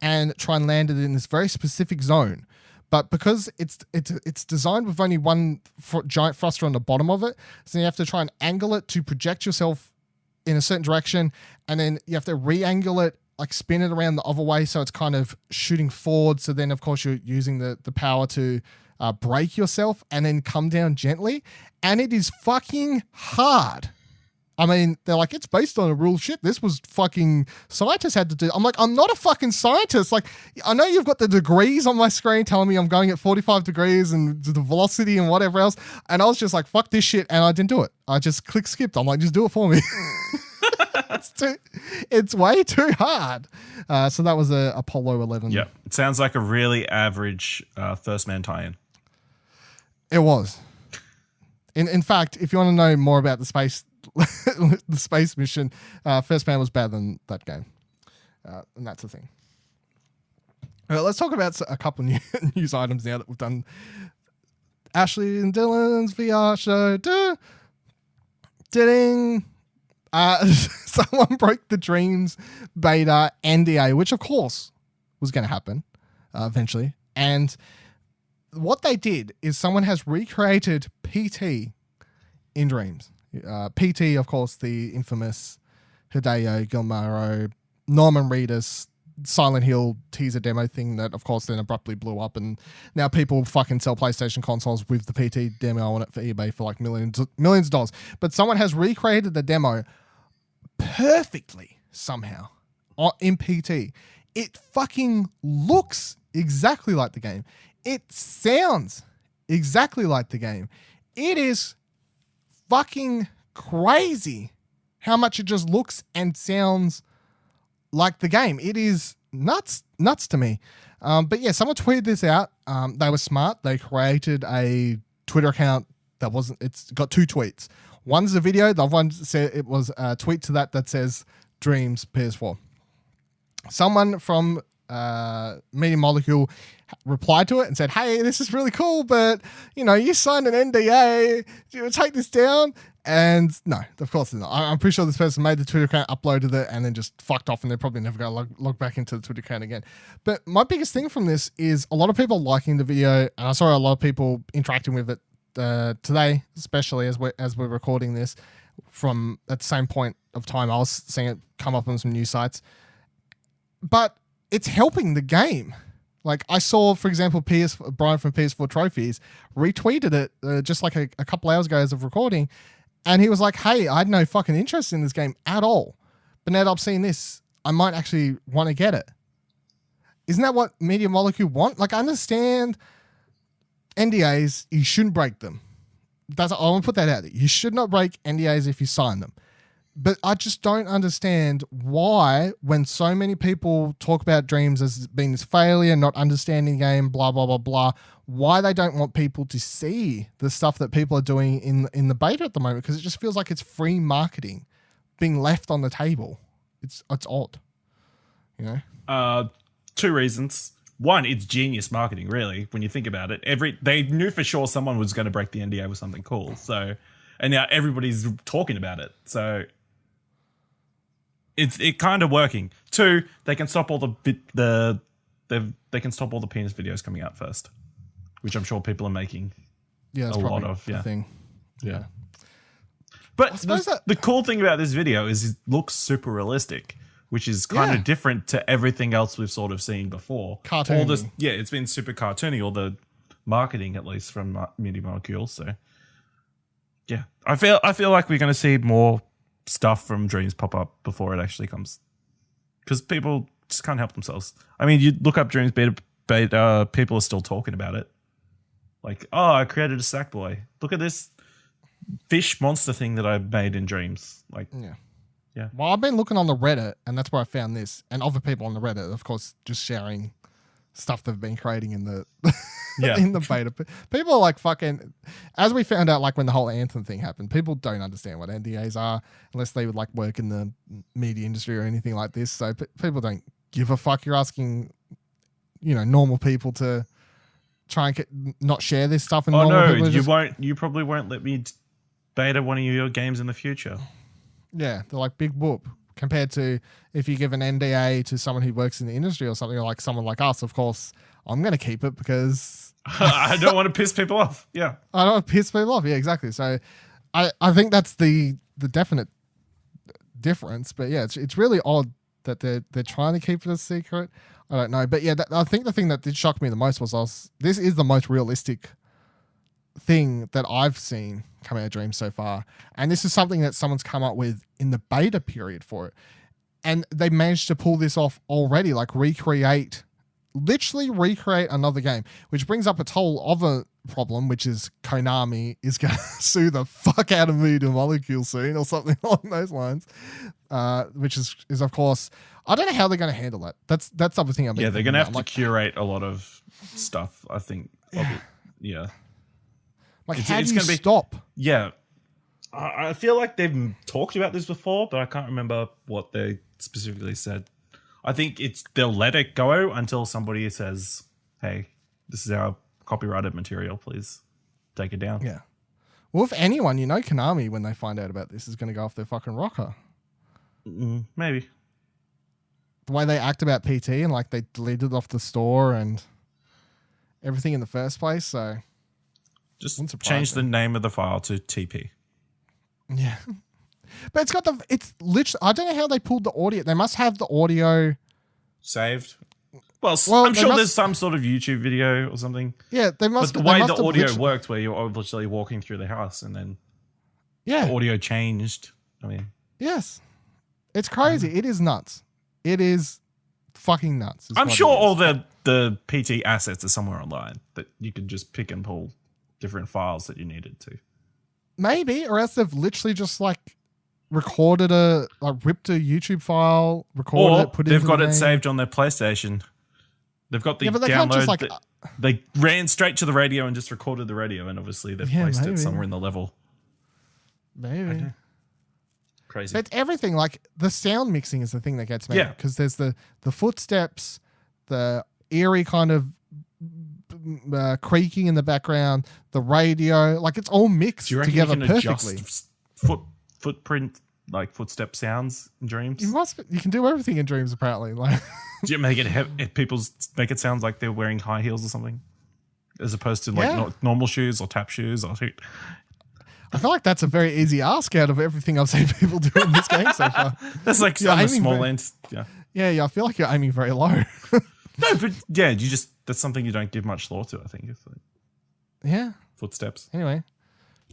and try and land it in this very specific zone. But because it's designed with only one giant thruster on the bottom of it, so you have to try and angle it to project yourself in a certain direction, and then you have to re-angle it, like spin it around the other way so it's kind of shooting forward. So then, of course, you're using the power to brake yourself and then come down gently. And it is fucking hard. I mean, they're like, it's based on a rule. Shit, this was fucking scientists had to do. I'm like, I'm not a fucking scientist. Like, I know you've got the degrees on my screen telling me I'm going at 45 degrees and the velocity and whatever else. And I was just like, fuck this shit. And I didn't do it. I just skipped. I'm like, just do it for me. It's way too hard. So that was a Apollo 11. Yeah. It sounds like a really average First Man tie-in. It was. In fact, if you want to know more about the space mission, First Man was better than that game. And that's the thing. All right, let's talk about a couple of news items now that we've done. Ashley and Dylan's VR show. Ding. Someone broke the Dreams beta NDA, which of course was going to happen eventually. And what they did is someone has recreated PT in Dreams. PT, of course, the infamous Hideo Gilmaro, Norman Reedus, Silent Hill teaser demo thing that, of course, then abruptly blew up. And now people fucking sell PlayStation consoles with the PT demo on it for eBay for like millions of dollars. But someone has recreated the demo perfectly somehow in PT. It fucking looks exactly like the game. It sounds exactly like the game. It is fucking crazy how much it just looks and sounds like the game. It is nuts to me. But yeah, someone tweeted this out. They were smart. They created a Twitter account it's got two tweets. One's a video. The other one said it was a tweet to that says Dreams PS4. Someone from Media Molecule replied to it and said, hey, this is really cool, but you signed an NDA. Do you take this down? And no, of course not. I'm pretty sure this person made the Twitter account, uploaded it, and then just fucked off, and they're probably never going to log back into the Twitter account again. But my biggest thing from this is a lot of people liking the video, and I saw a lot of people interacting with it today, especially as we're recording this from at the same point of time. I was seeing it come up on some news sites. But it's helping the game. Like I saw, for example, Brian from PS4 Trophies retweeted it just like a couple hours ago as of recording. And he was like, hey, I had no fucking interest in this game at all. But now that I'm seeing this, I might actually want to get it. Isn't that what Media Molecule want? Like, I understand NDAs, you shouldn't break them. I want to put that out there. You should not break NDAs if you sign them. But I just don't understand why, when so many people talk about Dreams as being this failure, not understanding the game, blah, blah, blah, blah, why they don't want people to see the stuff that people are doing in the beta at the moment, because it just feels like it's free marketing being left on the table. It's odd, Two reasons. One, it's genius marketing, really, when you think about it. They knew for sure someone was going to break the NDA with something cool. So, and now everybody's talking about it. So it kind of working. Two, they can stop all they can stop all the penis videos coming out first, which I'm sure people are making. Yeah, that's a probably lot of. the thing. Yeah. But the cool thing about this video is it looks super realistic, which is kind of different to everything else we've sort of seen before. Cartoony. It's been super cartoony, or the marketing at least from Media Molecule. So yeah, I feel like we're going to see more stuff from Dreams pop up before it actually comes, because people just can't help themselves. I mean, you look up Dreams beta, people are still talking about it. Like, oh, I created a Sackboy. Look at this fish monster thing that I made in Dreams. Like, yeah. Well, I've been looking on the Reddit, and that's where I found this, and other people on the Reddit, of course, just sharing stuff they've been creating in the in the beta. People are like fucking, as we found out, like when the whole Anthem thing happened, people don't understand what NDAs are unless they would like work in the media industry or anything like this. So people don't give a fuck. You're asking, normal people to try and not share this stuff. And you probably won't let me beta one of your games in the future. Yeah, they're like big whoop compared to if you give an NDA to someone who works in the industry or something, or like someone like us. Of course, I'm going to keep it because I don't want to piss people off. Yeah, I don't want to piss people off. Yeah, exactly. So I think that's the definite difference. But yeah, it's really odd that they're trying to keep it a secret. I don't know. But yeah, I think the thing that did shock me the most was this is the most realistic thing that I've seen come out of Dreams so far. And this is something that someone's come up with in the beta period for it. And they managed to pull this off already, like literally recreate another game, which brings up a whole other problem, which is Konami is going to sue the fuck out of Media Molecule soon or something along those lines, which is of course, I don't know how they're going to handle that. That's the other thing. Yeah, they're going to have to curate a lot of stuff, I think. Yeah. Like, how do you stop? Yeah. I feel like they've talked about this before, but I can't remember what they specifically said. I think they'll let it go until somebody says, hey, this is our copyrighted material, please take it down. Yeah. Well, if anyone, Konami, when they find out about this, is going to go off their fucking rocker. Maybe. The way they act about PT and like they deleted it off the store and everything in the first place, so... Just change the name of the file to TP. Yeah. But it's literally, I don't know how they pulled the audio. They must have the audio saved. Well I'm sure there's some sort of YouTube video or something. Yeah, they must. But the way the audio worked, where you're literally walking through the house and then the audio changed. I mean, yes, it's crazy. It is nuts. It is fucking nuts. I'm sure all the PT assets are somewhere online that you could just pick and pull different files that you needed to. Maybe, or else they've literally just like recorded ripped a YouTube file, recorded it, put it in. They've got it saved on their PlayStation. They've got the download. They ran straight to the radio and just recorded the radio, and obviously they've placed it somewhere in the level. Maybe. Crazy. But it's everything. Like the sound mixing is the thing that gets me. Yeah. Because there's the footsteps, the eerie kind of creaking in the background, the radio, like it's all mixed together perfectly. Footprint, like footstep sounds in Dreams. You can do everything in Dreams apparently. Like, do you make it sound like they're wearing high heels or something, as opposed to like normal shoes or tap shoes or? I feel like that's a very easy ask out of everything I've seen people do in this game so far. That's like on the small end. Yeah. I feel like you're aiming very low. No, but yeah, that's something you don't give much thought to, I think. It's like, yeah. Footsteps. Anyway,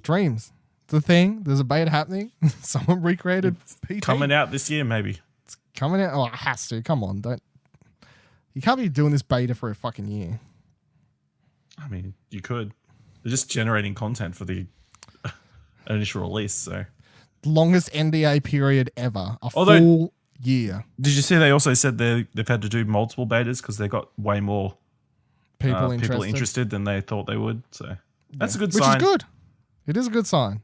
Dreams. It's a thing. There's a beta happening. Someone recreated PT. Coming out this year, maybe. It's coming out. Oh, it has to. Come on. You can't be doing this beta for a fucking year. I mean, you could. They're just generating content for the initial release, so. Longest NDA period ever. Full year. Did you see they also said they've had to do multiple betas because they got way more people interested than they thought they would. So that's a good sign. Which is good. It is a good sign.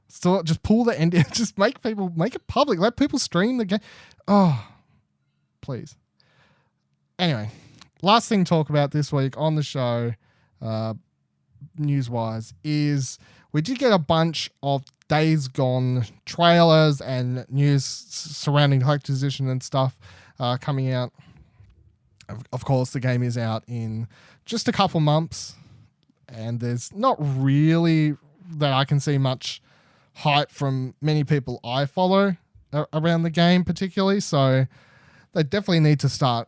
Still, just pull the end. Just make it public. Let people stream the game. Oh, please. Anyway, last thing to talk about this week on the show, news-wise, is we did get a bunch of Days Gone trailers and news surrounding collector's edition and stuff coming out. Of course, the game is out in just a couple months, and there's not really that I can see much hype from many people I follow around the game particularly, so they definitely need to start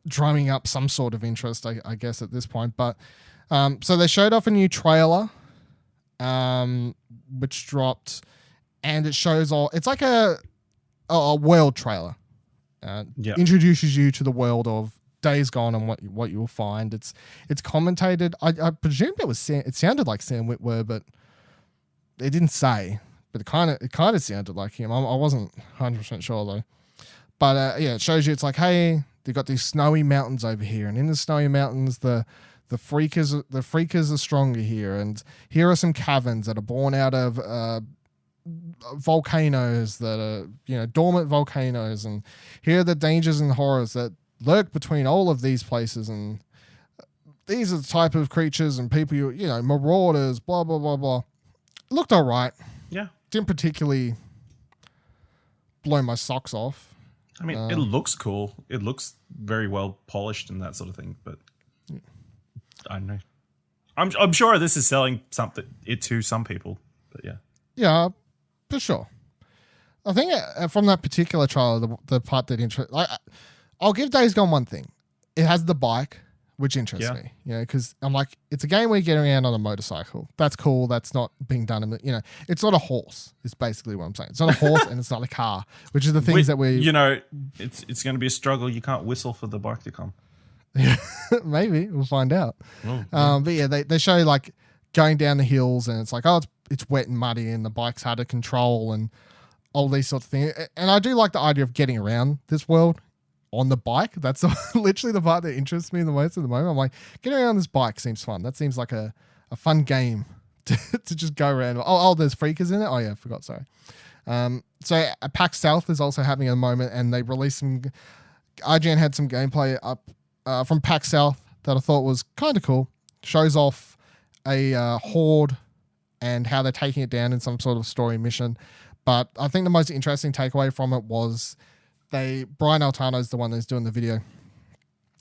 drumming up some sort of interest, I guess, at this point. But so they showed off a new trailer which dropped, and it shows it's like a world trailer. Introduces you to the world of Days Gone and what you will find. It's commentated. I presumed it sounded like Sam Witwer, but it didn't say. But it kind of sounded like him. I wasn't 100% sure though. But it shows you. It's like, hey, they've got these snowy mountains over here, and in the snowy mountains, the freakers are stronger here, and here are some caverns that are born out of volcanoes that are dormant volcanoes, and here are the dangers and horrors that lurk between all of these places, and these are the type of creatures and people marauders, blah blah blah blah. It looked all right. Yeah, didn't particularly blow my socks off. I mean, it looks cool. It looks very well polished and that sort of thing, but I don't know. I'm sure this is selling something to some people, but yeah. Yeah, for sure. I think from that particular trailer, the part that interests, I'll give Days Gone one thing. It has the bike, which interests me, because I'm like, it's a game where you get around on a motorcycle. That's cool. That's not being done. It's not a horse. Is basically what I'm saying. It's not a horse and it's not a car, which is the things that we, it's going to be a struggle. You can't whistle for the bike to come. Yeah, maybe we'll find out. Oh, yeah. But yeah, they show like going down the hills and it's like, oh, it's wet and muddy and the bike's hard to control and all these sorts of things. And I do like the idea of getting around this world on the bike. That's literally the part that interests me the most at the moment. I'm like, getting around this bike seems fun. That seems like a fun game to just go around. Oh, there's freakers in it? Oh yeah, I forgot, sorry. So PAX South is also having a moment and they released some, IGN had some gameplay up from PAX South that I thought was kind of cool. Shows off a horde and how they're taking it down in some sort of story mission. But I think the most interesting takeaway from it was Brian Altano is the one that's doing the video.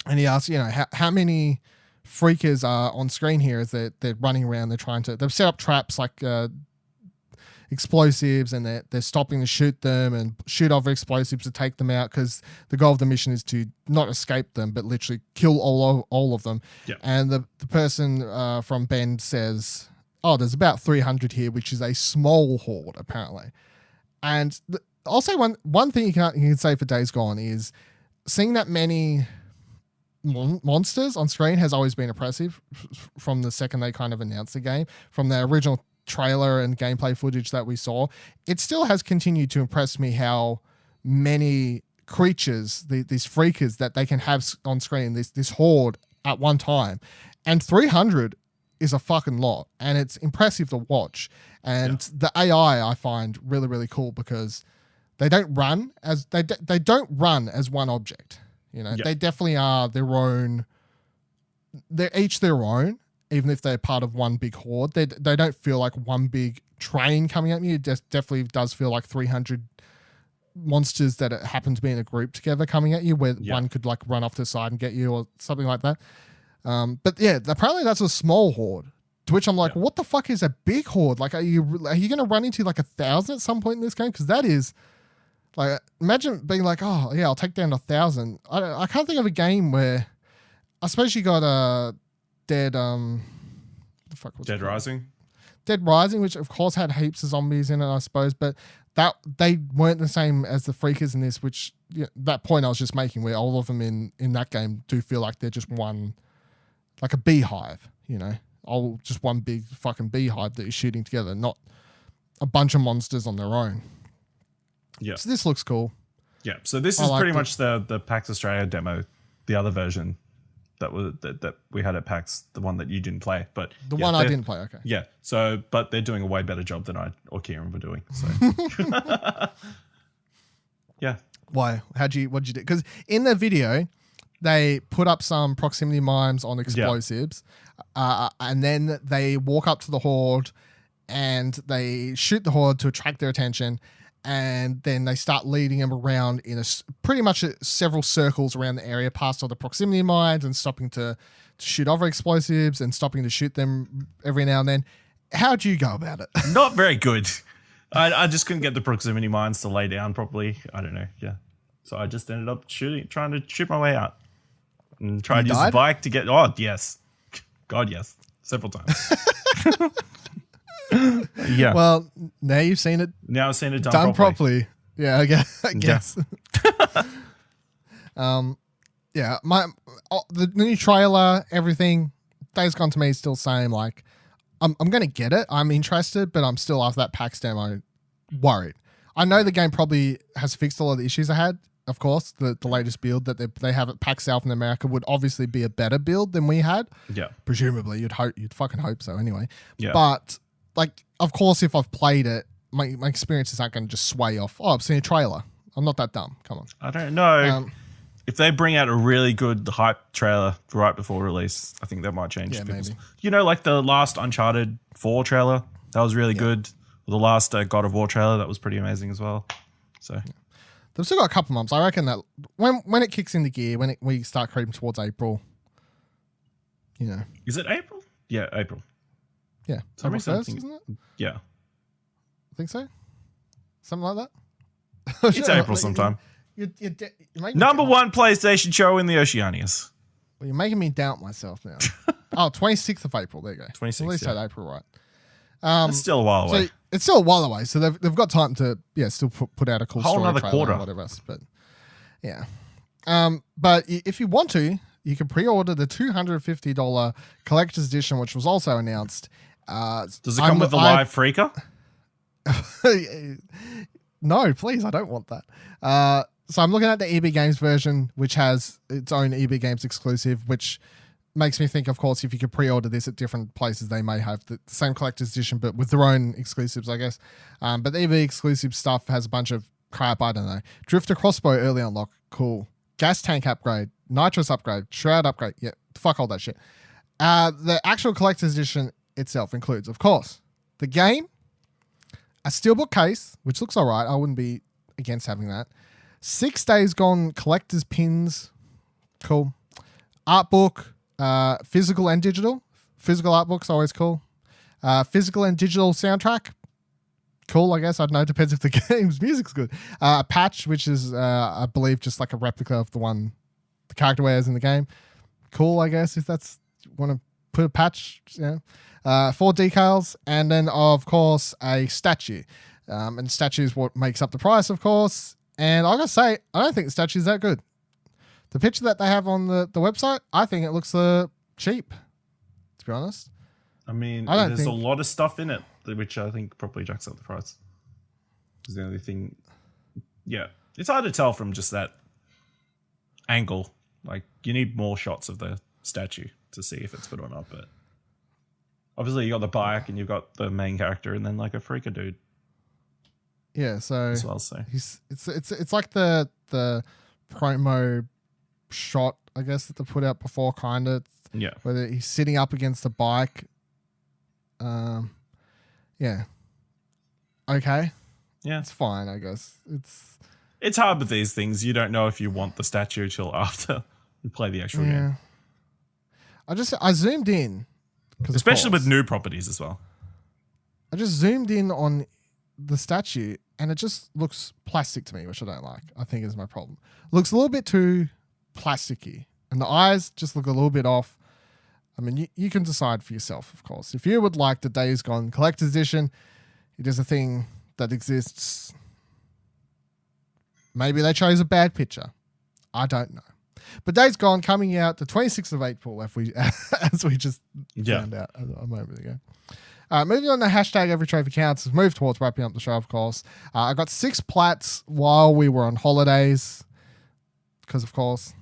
And he asked, how many freakers are on screen here as they're running around, they've set up traps like explosives and they're stopping to shoot them and shoot over explosives to take them out because the goal of the mission is to not escape them but literally kill all of them. Yep. And the person from Bend says, oh, there's about 300 here, which is a small horde apparently. And I'll say one thing you can say for Days Gone is seeing that many monsters on screen has always been impressive from the second they kind of announced the game. From the original trailer and gameplay footage that we saw, it still has continued to impress me how many creatures, these freakers that they can have on screen, this horde at one time. And 300 is a fucking lot, and it's impressive to watch. And the AI I find really, really cool because they don't run as they don't run as one object. They definitely are their own. They're each their own, even if they're part of one big horde. They don't feel like one big train coming at me. It just definitely does feel like 300 monsters that happen to be in a group together coming at you, where one could like run off to the side and get you or something like that. But yeah, apparently that's a small horde. To which I'm like, what the fuck is a big horde? Like, are you going to run into like 1,000 at some point in this game? Because that is like, imagine being like, oh yeah, I'll take down 1,000. I can't think of a game where, I suppose you got a Dead Rising. Dead Rising, which of course had heaps of zombies in it, I suppose, but that they weren't the same as the freakers in this. Which that point I was just making, where all of them in that game do feel like they're just one, like a beehive, all just one big fucking beehive that is shooting together, not a bunch of monsters on their own. Yeah. So this looks cool. Yeah. So this is pretty much the PAX Australia demo, the other version that we had at PAX, the one that you didn't play, but the one I didn't play. Okay. Yeah. So, but they're doing a way better job than I or Kieran were doing. So. Yeah. Why? What'd you do? Because in the video, they put up some proximity mines on explosives, and then they walk up to the horde and they shoot the horde to attract their attention, and then they start leading them around in pretty much several circles around the area, past all the proximity mines and stopping to shoot over explosives and stopping to shoot them every now and then. How'd you go about it? Not very good. I just couldn't get the proximity mines to lay down properly. I don't know. Yeah. So I just ended up trying to shoot my way out. And tried to use the bike to get... Oh, yes. God, yes. Several times. Yeah. Well, now you've seen it. Now I've seen it done properly. Yeah, I guess. Yeah. The new trailer, everything, Days Gone to me is still saying, like, I'm going to get it. I'm interested, but I'm still, after that PAX demo, worried. I know the game probably has fixed a lot of the issues I had. Of course, the latest build that they have at PAX South in America would obviously be a better build than we had. Yeah. Presumably, you'd fucking hope so anyway. Yeah. But, like, of course, if I've played it, my experiences aren't going to just sway off. Oh, I've seen a trailer. I'm not that dumb. Come on. I don't know. If they bring out a really good hype trailer right before release, I think that might change people's... Maybe. You know, like the last Uncharted 4 trailer, that was really good. The last God of War trailer, that was pretty amazing as well. So... Yeah. They've still got a couple months. I reckon that when it kicks into gear, when we start creeping towards April, Is it April? Yeah, April. Yeah. April 1st, isn't it? Yeah. I think so. Something like that. It's April sometime. You're Number one PlayStation show in the Oceanias. Well, you're making me doubt myself now. 26th of April. There you go. 26th. At least said April, right? It's still a while away. So it's still a while away. So they've got time to still put out a cool whole story another trailer quarter. or whatever else. But yeah. But if you want to, you can pre-order the $250 collector's edition, which was also announced. Does it come with the live freaker? No, please, I don't want that. So I'm looking at the EB Games version, which has its own EB Games exclusive, which makes me think, of course, if you could pre-order this at different places, they may have the same collector's edition, but with their own exclusives, I guess. But the EB exclusive stuff has a bunch of crap, I don't know. Drifter crossbow early unlock, cool. Gas tank upgrade, nitrous upgrade, shroud upgrade, yeah, fuck all that shit. The actual collector's edition itself includes, of course, the game, a steelbook case, which looks all right. I wouldn't be against having that. 6 Days Gone collector's pins, cool. Art book, physical and digital. Physical art book's always cool. Physical and digital soundtrack, cool, I guess. I don't know. Depends if the game's music's good. A patch, which is, I believe, just like a replica of the one the character wears in the game. Cool, I guess, if that's want to put a patch, you know. 4 decals, and then, of course, a statue. And statue is what makes up the price, of course. And I gotta say, I don't think the statue is that good. The picture that they have on the website, I think it looks cheap, to be honest. I mean, there's a lot of stuff in it, which I think probably jacks up the price. Is the only thing. Yeah, it's hard to tell from just that angle. Like, you need more shots of the statue to see if it's good or not. But obviously, you got the bike and you've got the main character, and then like a freaker dude. Yeah, so as well, so it's like the promo shot, I guess, that they put out before, kind of. Yeah. Where he's sitting up against the bike. Yeah. Okay. Yeah. It's fine, I guess. It's hard with these things. You don't know if you want the statue till after you play the actual game. I zoomed in. Especially with new properties as well. I just zoomed in on the statue and it just looks plastic to me, which I don't like. I think is my problem. Looks a little bit too plasticky and the eyes just look a little bit off. I mean, you can decide for yourself, of course. If you would like the Days Gone Collector's Edition, it is a thing that exists. Maybe they chose a bad picture. I don't know. But Days Gone coming out the 26th of April, as we just found out a moment ago. Moving on to hashtag every trophy counts. Let's move towards wrapping up the show, of course. I got 6 plats while we were on holidays because, of course,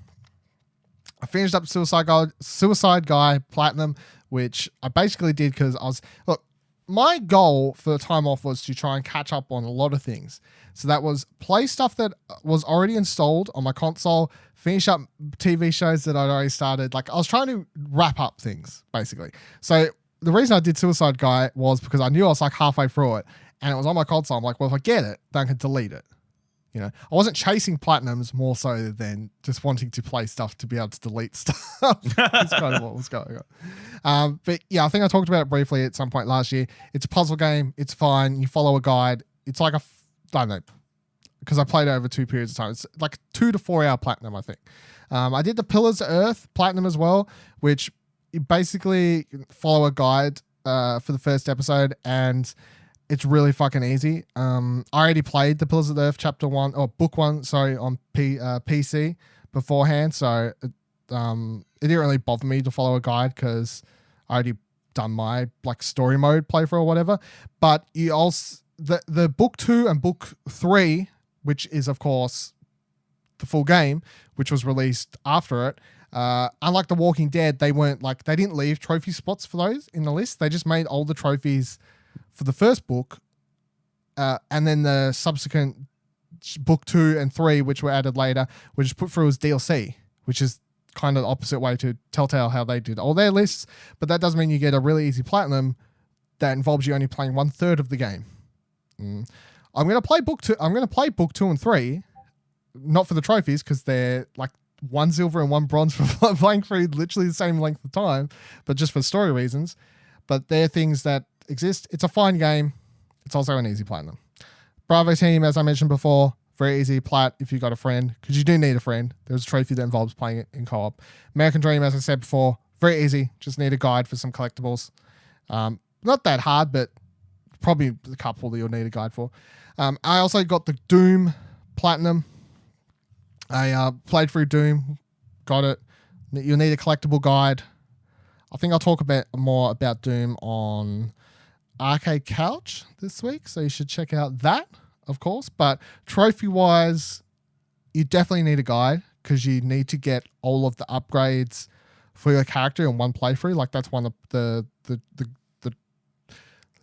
I finished up Suicide Guy Platinum, which I basically did because my goal for the time off was to try and catch up on a lot of things. So that was play stuff that was already installed on my console, finish up TV shows that I'd already started. Like, I was trying to wrap up things, basically. So the reason I did Suicide Guy was because I knew I was like halfway through it and it was on my console. I'm like, well, if I get it, then I can delete it. You know, I wasn't chasing platinums more so than just wanting to play stuff to be able to delete stuff. That's kind of what was going on. But yeah, I think I talked about it briefly at some point last year. It's a puzzle game. It's fine. You follow a guide. It's like I don't know, because I played it over 2 periods of time. It's like 2 to 4 hour platinum, I think. I did the Pillars of Earth platinum as well, which you basically follow a guide for the first episode and it's really fucking easy. I already played the Pillars of the Earth chapter 1 or book 1, sorry, on PC beforehand. So it didn't really bother me to follow a guide because I already done my like story mode playthrough or whatever. But you also the book 2 and book 3, which is of course the full game, which was released after it. Unlike The Walking Dead, they didn't leave trophy spots for those in the list. They just made all the trophies for the first book, and then the subsequent book 2 and 3, which were added later, were just put through as DLC, which is kind of the opposite way to Telltale how they did all their lists. But that does mean you get a really easy platinum that involves you only playing 1/3 of the game. I'm gonna play book 2. I'm gonna play book 2 and 3, not for the trophies because they're like 1 silver and 1 bronze for playing through literally the same length of time, but just for story reasons. But they're things that exist. It's a fine game. It's also an easy platinum. Bravo team, as I mentioned before, Very easy plat if you've got a friend, because you do need a friend. There's a trophy that involves playing it in co-op. American Dream, as I said before, very easy. Just need a guide for some collectibles. Not that hard, but probably a couple that you'll need a guide for. I also got the Doom Platinum. I played through Doom, got it. You'll need a collectible guide. I think I'll talk more about Doom on Arcade Couch this week, so you should check out that, of course. But trophy-wise, you definitely need a guide because you need to get all of the upgrades for your character in one playthrough. Like that's one of the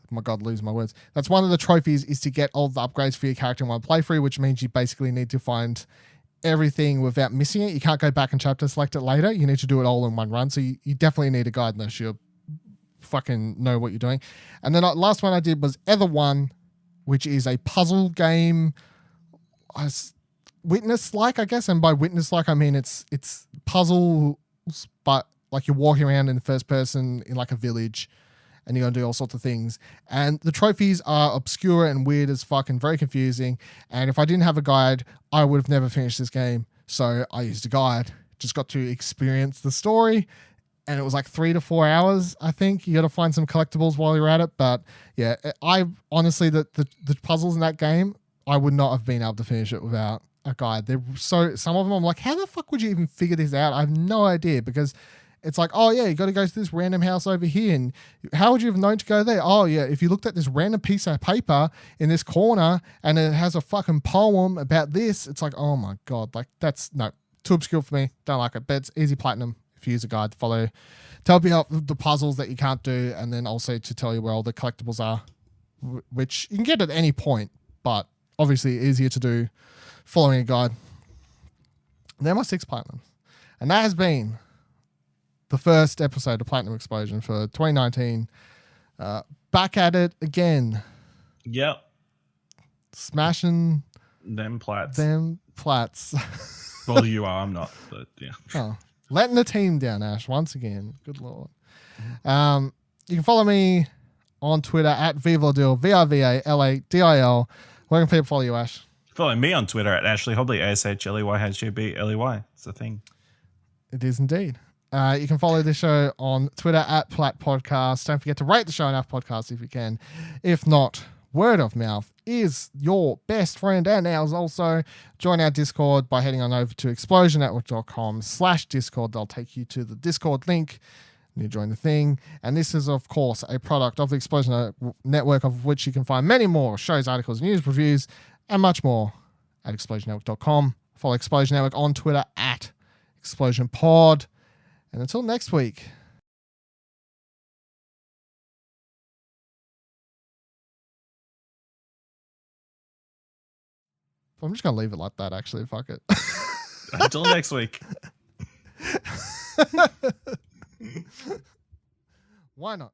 oh my God, lose my words. That's one of the trophies is to get all the upgrades for your character in one playthrough, which means you basically need to find everything without missing it. You can't go back and chapter select it later. You need to do it all in one run. So you definitely need a guide unless you fucking know what you're doing. And then the last one I did was Ether One, which is a puzzle game, witness-like, I guess. And by witness-like, I mean it's puzzles, but like you're walking around in the first person in like a village, and you're going to do all sorts of things. And the trophies are obscure and weird as fuck and very confusing. And if I didn't have a guide, I would have never finished this game. So I used a guide, just got to experience the story. And it was like 3 to 4 hours, I think. You got to find some collectibles while you're at it. But yeah, I honestly, the puzzles in that game, I would not have been able to finish it without a guide. Some of them I'm like, how the fuck would you even figure this out? I have no idea, because it's like, oh yeah, you got to go to this random house over here, and how would you have known to go there? Oh yeah, if you looked at this random piece of paper in this corner and it has a fucking poem about this, it's like, oh my God, like that's too obscure for me. Don't like it. But it's easy platinum if you use a guide to follow, to help you out with the puzzles that you can't do, and then also to tell you where all the collectibles are, which you can get at any point, but obviously easier to do following a guide. They're my 6 platinums, and that has been the first episode of Platinum Explosion for 2019. Back at it again. Yep. Smashing them plats. Well, you are. I'm not, but yeah. Oh, letting the team down, Ash, once again. Good Lord. You can follow me on Twitter at Vivaldil, VIVALADIL. Where can people follow you, Ash? Follow me on Twitter at Ashley Hobley, ASHLEYHGBLEY. It's the thing. It is indeed. You can follow the show on Twitter at Plat Podcast. Don't forget to rate the show on Apple Podcasts if you can. If not, word of mouth is your best friend and ours also. Join our Discord by heading on over to explosionnetwork.com/Discord. They'll take you to the Discord link. You join the thing. And this is, of course, a product of the Explosion Network, of which you can find many more shows, articles, news, reviews, and much more at explosionnetwork.com. Follow Explosion Network on Twitter at ExplosionPod. And until next week. I'm just going to leave it like that, actually. Fuck it. Until next week. Why not?